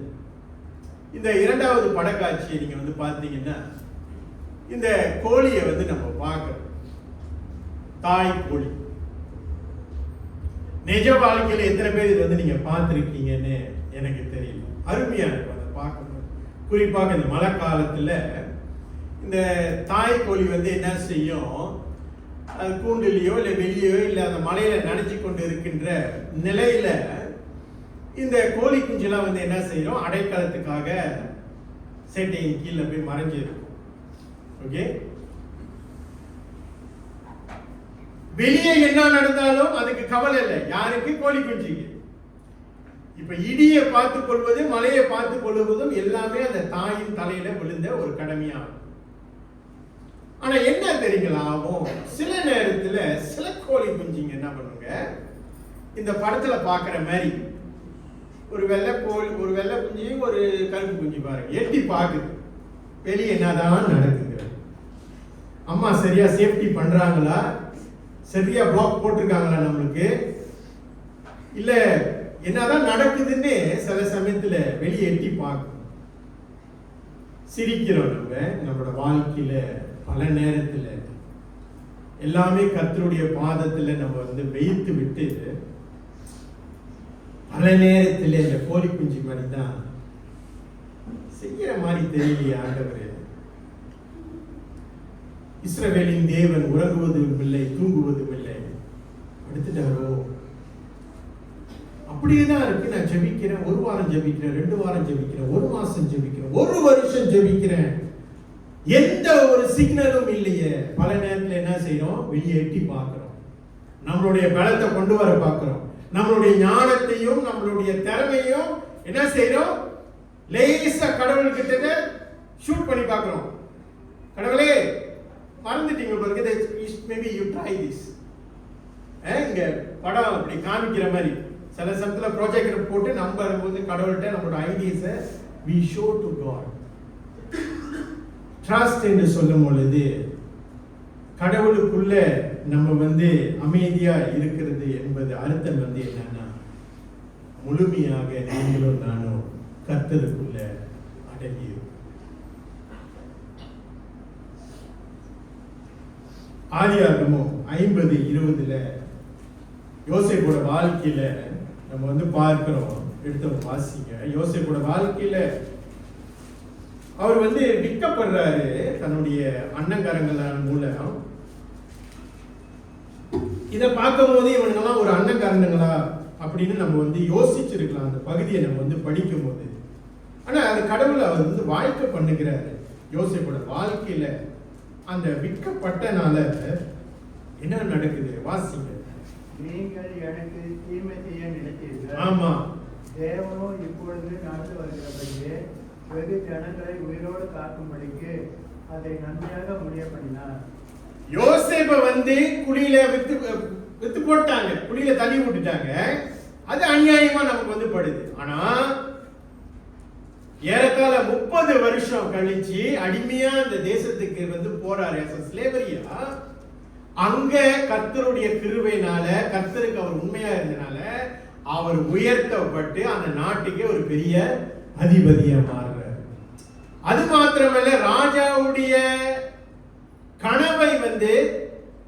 இந்த இரண்டாவது படக்காட்சியை நீங்க பார்த்தீங்கன்னா, இந்த கோழியை நம்ம பார்க்கிறோம். தாய் கோழி. நிஜ வாழ்க்கையில எத்தனை பேர் இது நீங்க பார்த்திருக்கீங்கன்னு எனக்கு தெரியல. அருமையா இருக்கும் அதை பார்க்கணும். குறிப்பாக இந்த மழை காலத்துல இந்த தாய் கோழி என்ன செய்யும், அது கூண்டுலையோ இல்லை வெளியோ இல்லை அந்த மலையில நனைஞ்சு கொண்டு இருக்கின்ற நிலையில இந்த கோழி குஞ்செல்லாம் என்ன செய்யும், அடைக்கலத்துக்காக சேட்டையின் கீழே போய் மறைஞ்சு இருக்கும். ஓகே, வெளியே என்ன நடந்தாலும் அதுக்கு கவலை இல்லை. யாருக்கு? கோழி குஞ்சுக்கு. இப்ப இடியை பார்த்துக் கொள்வது, மலையை பார்த்துக் கொள்வதும் எல்லாமே அந்த தாயின் தலையில விழுந்த ஒரு கடமையாகும். ஆனா என்ன தெரியுங்களா ஆகும், சில நேரத்துல சில கோழி குஞ்சுங்க என்ன பண்ணுங்க, இந்த படத்துல பாக்குற மாதிரி ஒரு வெள்ளை கோழி, ஒரு வெள்ளை குஞ்சையும் ஒரு கருப்பு குஞ்சு பாருங்க, எட்டி பாக்குது வெளியே என்னதான் நடக்குது. அம்மா சரியா சேஃப்டி பண்றாங்களா, சரியா பிளாக் போட்டிருக்காங்களா நம்மளுக்கு, இல்ல என்னதான் நடக்குதுன்னு சில சமயத்துல வெளியே எட்டி பார்க்கும். சிரிக்கிறோம். நம்மளோட வாழ்க்கையில பல நேரத்துல எல்லாமே கர்த்தருடைய பாதத்துல நம்ம வைத்து விட்டு பல நேரத்துல இந்த கோழி குஞ்சு மாதிரி தான் செய்யற மாதிரி தெரியலையே ஆண்டவரே. இஸ்ரவேலின் தேவன் உறங்குவதும் இல்லை, தூங்குவதும் இல்லை, எடுத்துட்டாரோ? அப்படியேதான் இருக்கு. நான் ஜெபிக்கிறேன், ஒரு வாரம் ஜெபிக்கிறேன், 2 வாரம் ஜெபிக்கிறேன், 1 மாசம் ஜெபிக்கிறேன், 1 வருஷம் ஜெபிக்கிறேன், எந்த ஒரு சிக்னலும் இல்லையே. பல நேரத்தில் என்ன செய்யறோம், வெளியே எட்டி பார்க்கிறோம், நம்மளுடைய பலத்தை கொண்டு வர பார்க்கிறோம், நம்மளுடைய ஞானத்தையும் நம்மளுடைய திறமையும் என்ன செய்யறோம்? லேசா கடவுள்கிட்ட ஷூட் பண்ணி பார்க்கிறோம். கடவுளே மறந்துட்டீங்க பாருங்க, மேபி யூ ட்ரை திஸ். இங்க படம் அப்படி காமிக்கிற மாதிரி சில சமயத்துல ப்ராஜெக்ட் போட்டு நம்ம வந்து கடவுள்கிட்ட நம்மளோட ஐடியாஸை we show to God. Trust என்று சொல்லும் பொழுது கடவுளுக்குள்ள நம்ம வந்து அமைதியா இருக்கிறது என்பது அர்த்தம் வந்து என்னன்னா, முழுமையாக நீங்களும் நானும் கர்த்தருக்குள்ள அடங்கியும். ஆதியாகமம் 50:20 யோசேப்போட வாழ்க்கையில நம்ம வந்து பார்க்கிறோம். எடுத்து வாசிங்க. யோசேப்போட வாழ்க்கையில அவர் வந்து விற்கப்படுறாரு தன்னுடைய அண்ணங்காரங்களான மூலம். இதை பார்க்கும் போது இவனுங்கெல்லாம் ஒரு அண்ணங்காரனுங்களா அப்படின்னு நம்ம வந்து யோசிச்சிருக்கலாம் அந்த பகுதியை நம்ம வந்து படிக்கும் போது. ஆனா அது கடவுளை அவர் வந்து வாழ்க்கை பண்ணுகிறாரு. யோசேப்போட வாழ்க்கையில அந்த விற்கப்பட்டனால என்ன நடக்குது வாசிங்க. நீங்கள் எனக்கு தீமை செய்ய நினைத்தீர்கள். ஆமா, தேவனோ இப்பொழுது நடந்து வருகிறபடியே வெகு ஜனங்களை உயிரோடு காக்கும்படிக்கு அதை நன்மையாக முடிய பண்ணினார். யோசேப்ப வந்து குழியில வித்து போட்டாங்க, குழியில தள்ளி விட்டுட்டாங்க. அது அநியாயமா நமக்கு வந்து படுது. ஆனா ஏறத்தாழ 30 வருஷம் கழிச்சு அடிமையா இந்த தேசத்துக்கு வந்து போறாரு ஸ்லேவரியா. அங்க கர்த்தருடைய கிருபையினால, கர்த்தருக்கு அவர் உண்மையா இருந்தனால அவர் உயர்த்தப்பட்டு அந்த நாட்டுக்கே ஒரு பெரிய அதிபதியா மாறுறாரு. அது மாத்திரமல்ல, ராஜாவுடைய கனவை வந்து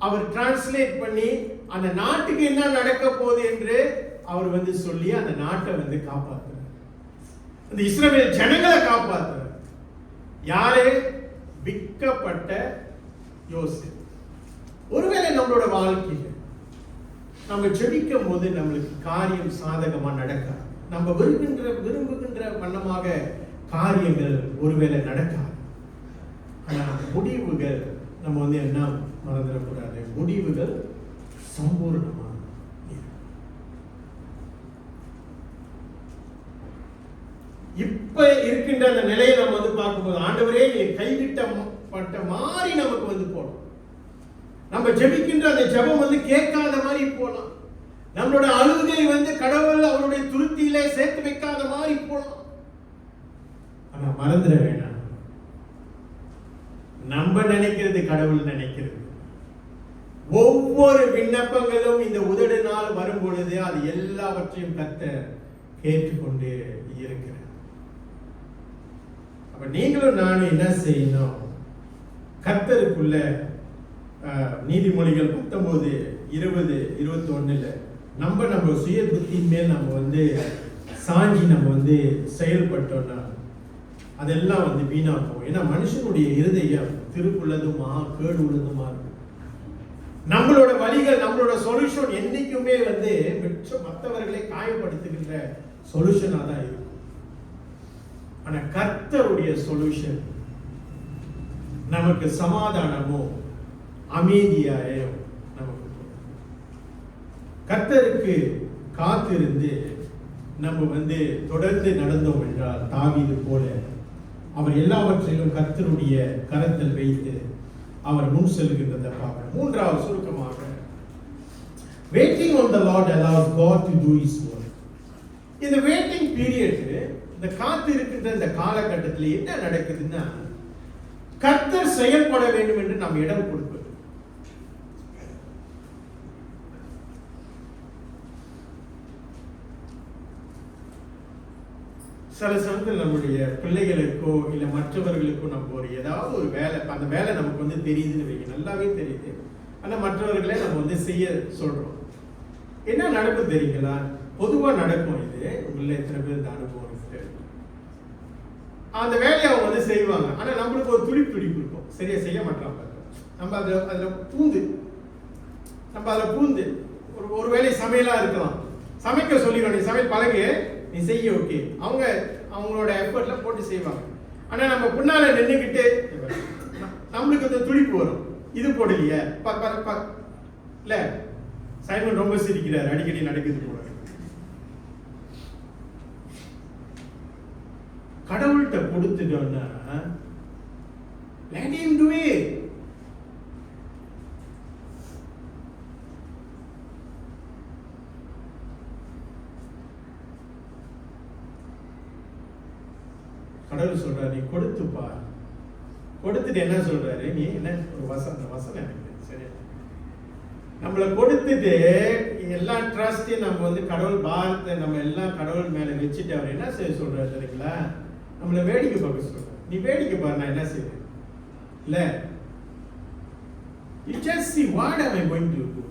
அவர் டிரான்ஸ்லேட் பண்ணி அந்த நாட்டுக்கு என்ன நடக்க போகுது என்று அவர் வந்து சொல்லி அந்த நாட்டை வந்து காப்பாற்றுறார். அந்த இஸ்ரவேல் ஜனங்களை காப்பாற்றுறார். யாரு? விற்கப்பட்ட யோசேப்பு. ஒருவேளை நம்மளோட வாழ்க்கையில நம்ம ஜெபிக்கும் போது நம்மளுக்கு காரியம் சாதகமா நடக்காது. நம்ம விரும்புகின்ற வண்ணமாக காரியங்கள் ஒருவேளை நடக்காது. ஆனா முடிவுகள் நம்ம வந்து என்ன மறந்துடக்கூடாது, முடிவுகள் சம்பூர்ணமா. இப்ப இருக்கின்ற அந்த நிலையை நம்ம வந்து பார்க்கும்போது, ஆண்டவரே நீ கைவிட்டப்பட்ட மாதிரி நமக்கு வந்து போடும். நம்ம ஜெபிக்கின்ற அந்த ஜெபம் வந்து கேட்காத மாதிரி போலாம். நம்மளோட அழுகை வந்து கடவுள் அவருடைய துருத்தியிலே சேர்த்து வைக்காத மாதிரி போலாம். ஆனா மறந்துட வேண்டாம், நம்ம நினைக்கிறது கடவுள் நினைக்கிறது. ஒவ்வொரு விண்ணப்பங்களும் இந்த உதடு நாள் வரும் பொழுது அது எல்லாவற்றையும் கர்த்தர் கேட்டுக்கொண்டு இருக்கிறார். அப்ப நீங்களும் நானும் என்ன செய்யணும்? கர்த்தருக்குள்ள நீதிமொழிகள் 19:20-21 நம்ம சுய புத்தியின் மேல் நம்ம வந்து சாஞ்சி நம்ம வந்து செயல்பட்டோம்னா அதெல்லாம் வந்து வீணாகும். ஏன்னா மனுஷனுடைய இருதயம் திருப்புள்ளதுமா கேடு உள்ளதுமா இருக்கும். நம்மளோட வழிகள், நம்மளோட சொல்யூஷன் என்னைக்குமே வந்து மற்றவர்களை காயப்படுத்துகின்ற சொல்யூஷனா தான் இருக்கும். ஆனா கர்த்தருடைய சொல்யூஷன் நமக்கு சமாதானமும் அமைதியாயும் நமக்கு. கர்த்தருக்கு காத்திருந்து நம்ம வந்து தொடர்ந்து நடந்தோம் என்றால் தாவீது போல அவர் எல்லாவற்றிலும் கர்த்தருடைய கரத்தில் வைத்து அவர் முன் செல்கின்றதை பார்க்கணும். மூன்றாவது சுருக்கமாக, waiting on the Lord allows God to do his work. இந்த waiting period, இந்த காத்து இருக்கின்ற இந்த காலகட்டத்தில் என்ன நடக்குதுன்னா, கர்த்தர் செயல்பட வேண்டும் என்று நாம் இடம் கொடுப்பது. சில சமயத்தில் நம்முடைய பிள்ளைகளுக்கோ இல்ல மற்றவர்களுக்கோ நம்ம ஒரு ஏதாவது ஒரு வேலை, அந்த வேலை நமக்கு வந்து தெரியுதுன்னு வைங்க, நல்லாவே தெரியுது. ஆனா மற்றவர்களே நம்ம வந்து செய்ய சொல்றோம். என்ன நடக்கும் தெரியுங்களா? பொதுவா நடக்கும். இது உள்ள எத்தனை பேர் இந்த அனுபவம் இருக்கு? அந்த வேலையை அவங்க வந்து செய்வாங்க. ஆனா நம்மளுக்கு ஒரு துடிப்பு இருக்கும், சரியா செய்ய மாட்டாங்க. நம்ம அதுல பூந்து ஒரு வேலை சமையலா இருக்கலாம், சமைக்க சொல்லிடுவோம், நீ சமையல் பழகு, நீ செய்ய, ஓகே. அவங்களோட எஃபர்ட்ல போட்டு செய்வாங்க. ஆனா நம்ம பின்னால நின்றுக்கிட்டு நம்மளுக்கு அந்த துடிப்பு வரும், இது போடலையே இல்ல சைமன் ரொம்ப சிரிக்கிறார், அடிக்கடி நடக்குது போல. கடவுள்கிட்ட கொடுத்துட்டோம்னா let him do it. கடவுள் சொல்றாரு, நீ கொடுத்து பார். கொடுத்துட்டு என்ன சொல்றாரு, நீ என்ன ஒரு வசனம் எனக்கு சரி, நம்மளை கொடுத்துட்டு எல்லா ட்ரஸ்டையும் நம்ம வந்து கடவுள் பாரத்தை நம்ம எல்லாம் கடவுள் மேல வச்சுட்டு அவர் என்ன செய்ய சொல்றாரு தெரியுங்களா, நம்மளை வேடிக்கை பார்க்க சொல்றாரு. நீ வேடிக்கை பாரு, நான் என்ன செய்வேன் இல்ல, you just see what am I going to do.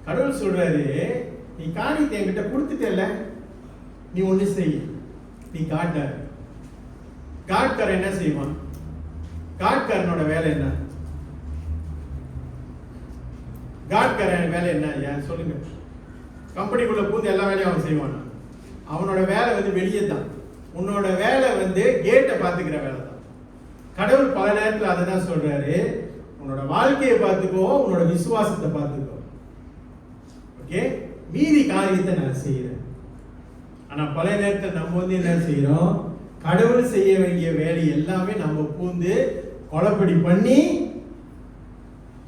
கடவுள் சொல்றாரு, நீ காரியத்தை என்கிட்ட கொடுத்துட்டல, நீ ஒண்ணு செய், நீ காட்டாரு. காட்காரன் என்ன செய்வான்? காட்காரனோட வேலை என்ன? காட்காரன் வேலை என்ன? ஏன் சொல்லுங்க. கம்பெனிக்குள்ள பூந்து எல்லா வேலையும் அவன் செய்வான். அவனோட வேலை வந்து வெளியே தான். உன்னோட வேலை வந்து கேட்டை பார்த்துக்கிற வேலை தான். கடவுள் பல நேரத்தில் அதை தான் சொல்றாரு, உன்னோட வாழ்க்கையை பார்த்துக்கோ, உன்னோட விசுவாசத்தை பார்த்துக்கோ, ஓகே, மீதி காரியத்தை நான் செய்யறேன். ஆனா பல நேரத்தில் நம்ம வந்து என்ன செய்யறோம், கடவுள் செய்ய வேண்டிய வேலை எல்லாமே நம்ம பூந்து கொலைப்படி பண்ணி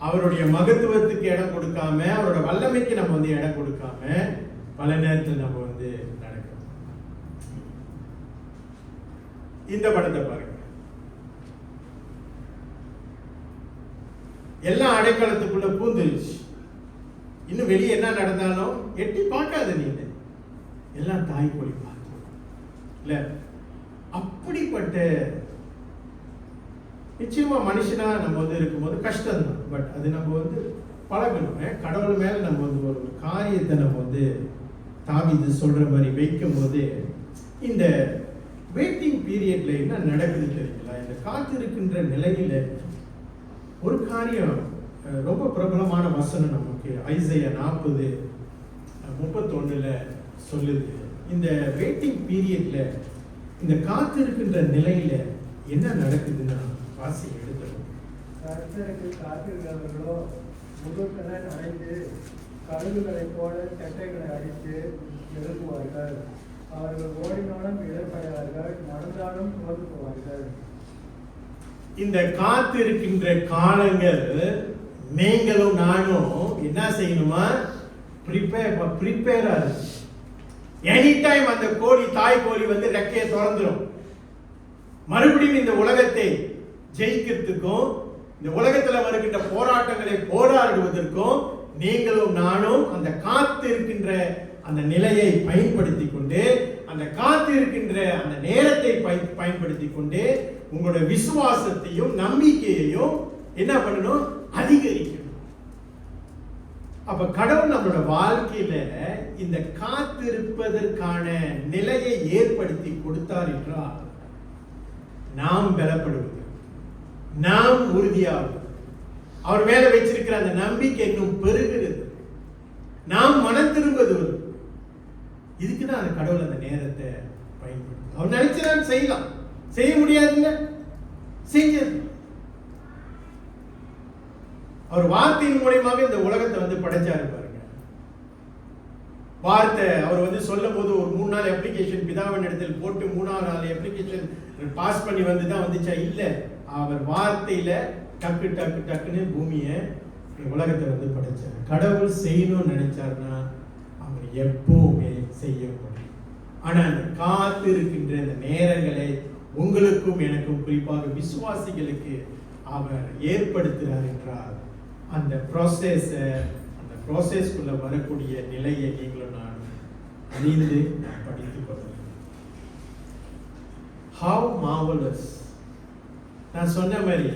அவருடைய மகத்துவத்துக்கு இடம் கொடுக்காம, அவரோட வல்லமைக்கு நம்ம வந்து இடம் கொடுக்காம பல நேரத்தில் நம்ம வந்து நடக்கிறோம். இந்த படத்தை பாருங்க. எல்லாம் அடைக்கலத்துக்குள்ள பூந்துருச்சு. இன்னும் வெளியே என்ன நடந்தாலும் எட்டி பார்க்காத, நீ எல்லாம் தாய் கோழி பார்த்து இல்ல. அப்படிப்பட்ட நிச்சயமா மனுஷனா நம்ம வந்து இருக்கும்போது கஷ்டம் தான். பட் அது நம்ம வந்து பழகணும். கடவுள் மேல நம்ம வந்து ஒரு காரியத்தை நம்ம வந்து தாவீது சொல்ற மாதிரி வைக்கும் போது, இந்த வெயிட்டிங் பீரியட்ல என்ன நடக்குது தெரியுங்களா, இந்த காத்திருக்கின்ற நிலையில ஒரு காரியம் ரொம்ப பிரபலமான வசனம் நமக்கு ஐசையா 40:31 சொல்லுது. இந்த வெயிட்டிங் பீரியட்ல, இந்த காத்திருக்கின்ற நிலையில என்ன நடக்குதுன்னா, வாசி எடுத்துடும். கர்த்தருக்கு காத்திருக்கிறவர்களோ முகக்கலை அடைந்து கழுகுகளைப் போல சட்டைகளை அடித்து எழுப்புவார்கள். அவர்கள் ஓடினாலும் இடர்படார்கள், நடந்தாலும் தோற்று போவார்கள். இந்த காத்திருக்கின்ற காலங்கள் நீங்களும் நானும் என்ன செய்யணுமா, ப்ரிப்பேரா இருக்கு. எனி டைம் அந்த கோழி, தாய் கோழி வந்து ரெக்கையை திறந்துடும். மறுபடியும் இந்த உலகத்தை ஜெயிக்கிறதுக்கும், இந்த உலகத்துல வருகின்ற போராட்டங்களை போராடுவதற்கும் நீங்களும் நானும் அந்த காத்திருக்கின்ற அந்த நிலையை பயன்படுத்தி கொண்டு, அந்த காத்திருக்கின்ற அந்த நேரத்தை பயன்படுத்தி கொண்டு உங்களோட விசுவாசத்தையும் நம்பிக்கையையும் என்ன பண்ணணும், அதிகரிக்கணும். அப்ப கடவுள் நம்மளோட வாழ்க்கையில இந்த காத்திருப்பதற்கான நிலையை ஏற்படுத்தி கொடுத்தார் என்றால், நாம் பலப்படுவது, நாம் உறுதியாவது, அவர் மேல வச்சிருக்கிற அந்த நம்பிக்கை இன்னும் பெருகிறது, நாம் மனம் திரும்புவது. இதுக்குதான் அந்த கடவுள் அந்த நேரத்தை பயன்படுத்தும். அவர் நினைச்சதான் செய்யலாம், செய்ய முடியாதுங்க, செஞ்சது. அவர் வார்த்தையின் மூலமாக இந்த உலகத்தை வந்து படைச்சாரு பாருங்க. வார்த்தை அவர் வந்து சொல்லும் போது ஒரு 3 நாள் அப்ளிகேஷன் பிதாவின் இடத்தில் போட்டு 3ஆவது நாள் அப்ளிகேஷன் பாஸ் பண்ணி வந்து தான் வந்துச்சா? இல்ல, அவர் வார்த்தையில டக்கு டக்கு டக்குன்னு பூமியை உலகத்தை வந்து படைச்சார். கடவுள் செய்யணும்னு நினைச்சாருன்னா அவர் எப்பவுமே செய்ய முடியும். ஆனா அந்த காத்து இருக்கின்ற இந்த நேரங்களை உங்களுக்கும் எனக்கும், குறிப்பாக விசுவாசிகளுக்கு அவர் ஏற்படுத்துகிறார் என்றால், அந்த ப்ராசஸ்க்குள்ள வரக்கூடிய நிலையை நீங்களும் நான் அறிந்து படித்துக் கொள்ளலாம். How marvelous. நான் சொன்ன மாதிரி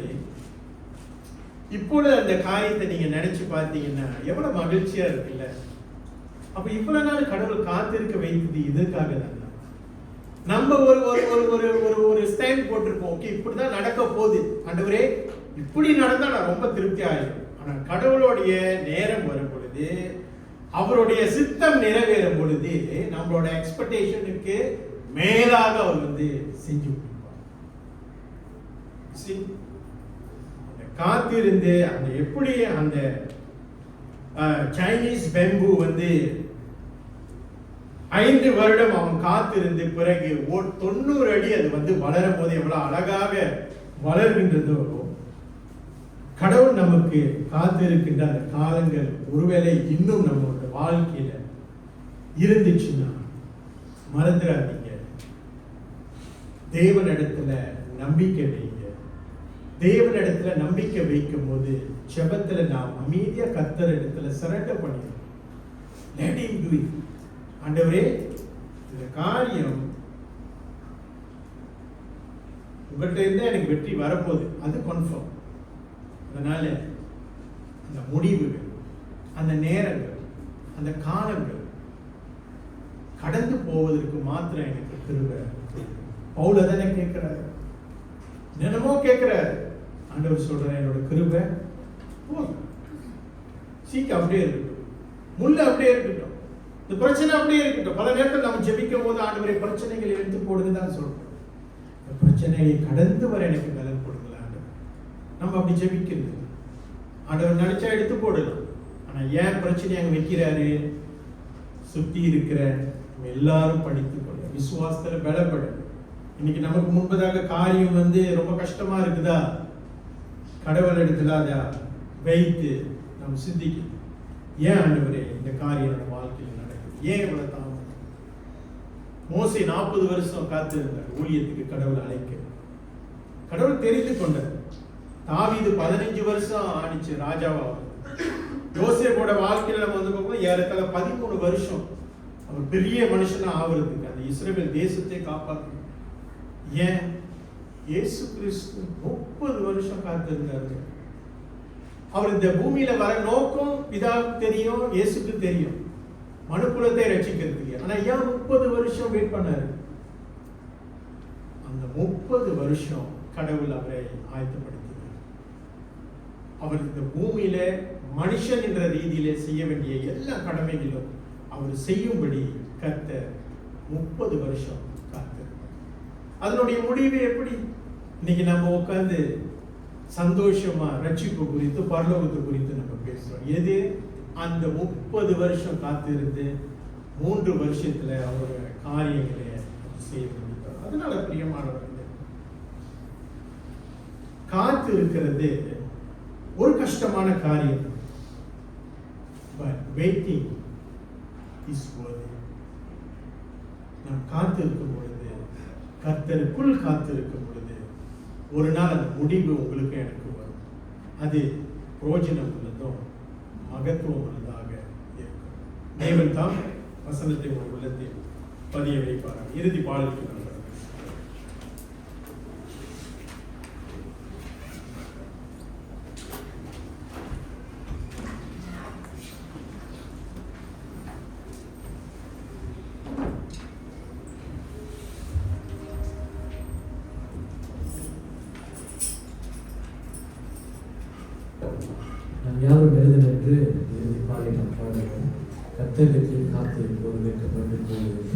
இப்பொழுது அந்த காரியத்தை நீங்க நினைச்சு பார்த்தீங்கன்னா எவ்வளவு மகிழ்ச்சியா இருக்குல்ல. அப்ப இவ்வளவு நாள் கடவுள் காத்திருக்க வைத்தது இதற்காக தான். நம்ம ஒரு ஒரு ஸ்டாண்ட் போட்டிருப்போம், ஓகே இப்படிதான் நடக்க போகுது ஆண்டவரே, இப்படி நடந்தா நான் ரொம்ப திருப்தி ஆயிடும். ஆனா கடவுளுடைய நேரம் வரும் பொழுது, அவருடைய சித்தம் நிறைவேறும் பொழுது, நம்மளோட எக்ஸ்பெக்டேஷனுக்கு மேலாக அவர் வந்து செஞ்சு கொடுப்பார். காத்திருந்து அந்த எப்படி அந்த சைனீஸ் பெம்பு வந்து 5 வருடம் அவன் காத்திருந்து பிறகு 90 அடி அது வந்து வளரும் போது எவ்வளவு அழகாக வளர்கின்றதோ, கடவுள் நமக்கு காத்திருக்கின்ற அந்த காலங்கள் ஒருவேளை இன்னும் நம்மளோட வாழ்க்கையில இருந்துச்சுன்னா மறந்துடாதீங்க. தேவனிடத்துல நம்பிக்கை வைங்க. தேவனிடத்துல நம்பிக்கை வைக்கும் போது ஜெபத்துல நாம் அமைதியா கர்த்தர் இடத்துல சரண்டர் பண்ணிடுவோம். Let him do it. ஆண்டவரே, இந்த காரியம் உங்கள்கிட்ட இருந்தா எனக்கு வெற்றி வரப்போகுது, அது கன்ஃபார்ம். அதனால அந்த முடிவுகள், அந்த நேரங்கள், அந்த காலங்கள் கடந்து போவதற்கு மாத்திரம் எனக்கு கிருபை. பவுல் தானே கேட்கிறாரு, தினமோ கேட்கிறாரு. ஆண்டவர் சொல்றாரு, என்னோட கிருபை போதும், சீக்கிரம் அப்படியே இருக்கட்டும், முள்ள அப்படியே இருக்கட்டும், இந்த பிரச்சனை அப்படியே இருக்கட்டும். பல நேரத்தில் நம்ம ஜெபிக்கும் போது ஆண்டவரை பிரச்சனைகளை எடுத்து போடுங்கதான் சொல்றோம். இந்த பிரச்சனையை கடந்து வர எனக்கு பலன் கொடுக்கல ஆண்டவர். நம்ம அப்படி ஜெபிக்கிறது. ஆண்டவர் நினைச்சா எடுத்து போடலாம். ஆனா ஏன் பிரச்சனை அங்க வைக்கிறாரு? சுத்தி இருக்கிற எல்லாரும் படித்துக் கொள்ள, விசுவாசத்துல பலப்பட. இன்னைக்கு நமக்கு முன்பதாக காரியம் வந்து ரொம்ப கஷ்டமா இருக்குதா, கடவுள் இடத்துல அதை வைத்து நம்ம சிந்திக்கணும். ஏன் ஆண்டவரே இந்த காரியம் நம்ம வாழ்க்கையில் நடக்குது, ஏன் இவ்வளவு தாமதம்? மோசே 40 வருஷம் காத்திருந்தார் ஊழியத்துக்கு கடவுள் அழைக்க. கடவுள் தெரிந்து கொண்டார். தாவீது 15 வருஷம் ஆணிச்சு ராஜாவா. யோசேப்போட வாழ்க்கையில நம்ம வந்து பார்ப்போம், ஏறத்தாழ 13 வருஷம் அவர் பெரிய மனுஷனா ஆவறதுக்கு, அந்த இஸ்ரவேல் தேசத்தை காப்பாற்று. ஏன்? இயேசு கிறிஸ்து 30 வருஷம் காத்திருந்தாரு. அவர் இந்த பூமியில வர நோக்கம் பிதாவுக்கு தெரியும், இயேசுக்கு தெரியும், மனுக்குலத்தை ரட்சிக்கிறதுக்கு. ஆனா ஏன் 30 வருஷம் வெயிட் பண்ணாரு? அந்த 30 வருஷம் கடவுள் அவரை ஆயத்தப்படுத்தினார். அவர் இந்த பூமியில மனுஷன் என்ற ரீதியிலே செய்ய வேண்டிய எல்லா கடமைகளும் அவர் செய்யும்படி கர்த்தர் 30 வருஷம் காத்திருந்தார். அதனுடைய முடிவு எப்படி? இன்னைக்கு நம்ம உட்கார்ந்து சந்தோஷமா ரட்சிப்பு குறித்து, பரலோகத்து குறித்து நம்ம பேசுறோம். எது? அந்த 30 வருஷம் காத்திருந்து 3 வருஷத்துல அவரோட காரியங்களை செய்ய முடித்தார். அதனால பிரியமானவர்களே, காத்து இருக்கிறது ஒரு கஷ்டமான காரியம். But waiting is worthy. நாம் காத்திருக்கும் பொழுது, கர்த்தருக்குள் காத்திருக்கும் பொழுது, ஒரு நாள் அந்த முடிவு உங்களுக்கு எனக்கு வரும். அது பிரயோஜனம் உள்ளதும் மகத்துவம் உள்ளதாக இருக்கும். தேவன் தான் வசனத்தை ஒரு உள்ளத்தில் பதிய வைப்பார். இறுதி பாடலுக்கு நன்றி. நாம் யாரும் எழுதினென்று இறுதி பாடலை நாம் பாடுவோம். கர்த்தரிடத்தில் காத்து ஒருங்கிணைக்கப்பட்டு போகிறது.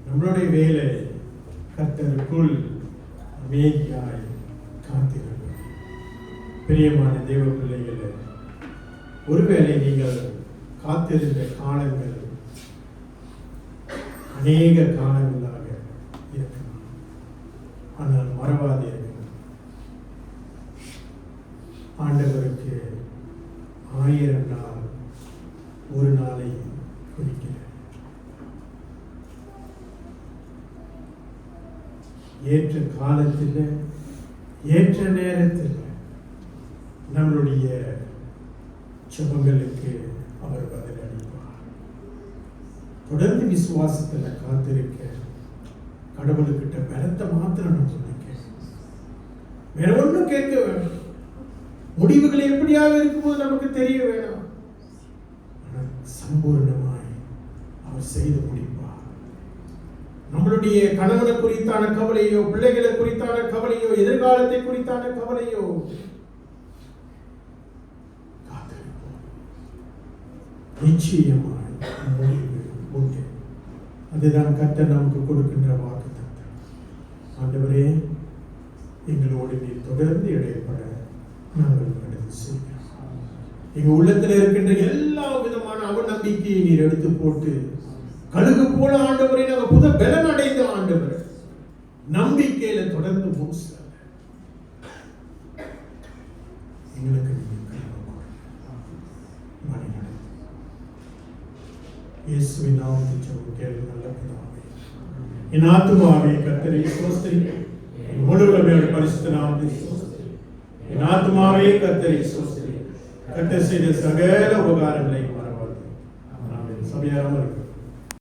நம்மளுடைய வேலை கர்த்தருக்குள் அமைதியாய் காத்திருப்பது. பிரியமான தேவ பிள்ளைகளே, ஒருவேளை நீங்கள் காத்திருந்த காலங்கள் அநேக காலங்களாக இருக்கலாம். ஆனால் மறவாதீர்கள், ஆண்டவருக்கு 1000 நாள் ஒரு நாளை குறிக்கிறது. ஏற்ற காலத்தில் ஏற்ற நேரத்தில் நம்மளுடைய ஜெபங்களுக்கு அவர் பதில் அளிப்பார். தொடர்ந்து விசுவாசத்தில் காத்திருக்க கடவுளுக்கிட்ட பலத்தை மாத்திரம் நம்ம வேற ஒன்றும் கேட்க வேண்டாம். முடிவுகள் எப்படியாக இருக்கும்போது நமக்கு தெரிய வேண்டாம். ஆனால் சம்பூர்ணமாய் அவர் செய்து முடிப்பார். நம்மளுடைய கணவனை குறித்தான கவலையோ, பிள்ளைகளை குறித்தான கவலையோ, எதிர்காலத்தை குறித்தான கவலையோ காத்திருப்போம். நிச்சயமாய் முடிவு உண்டு. அதுதான் கர்த்தர் நமக்கு கொடுக்கின்ற வாக்குத்தத்தம். ஆண்டவரே, எங்களோடு நீர் தொடர்ந்து இடைப்பட நாங்கள் கடந்து செய்கிறோம். எங்க உள்ளத்தில் இருக்கின்ற எல்லா விதமான அவநம்பிக்கையை நீர் எடுத்து போட்டு கழுகு போல ஆண்டவரை நாங்கள் புத பலன் அடைந்த ஆண்டவர் நம்பிக்கையில தொடர்ந்து முன் செல்ல எங்களுக்கு இயேசுவின் நாமத்தில் ஜெபம் கேளு நல்ல பிதாவே. என் ஆத்துமாவே கர்த்தரை ஸ்தோத்திரி, என் முழு உள்ளமையோட பரிசுத்த நாமத்தை ஸ்தோத்திரி. என் ஆத்துமாவே கர்த்தரை ஸ்தோத்திரி, கர்த்தர் செய்த சகல உபகாரங்களை மறவாதே. ஆமென். சபையாராமல்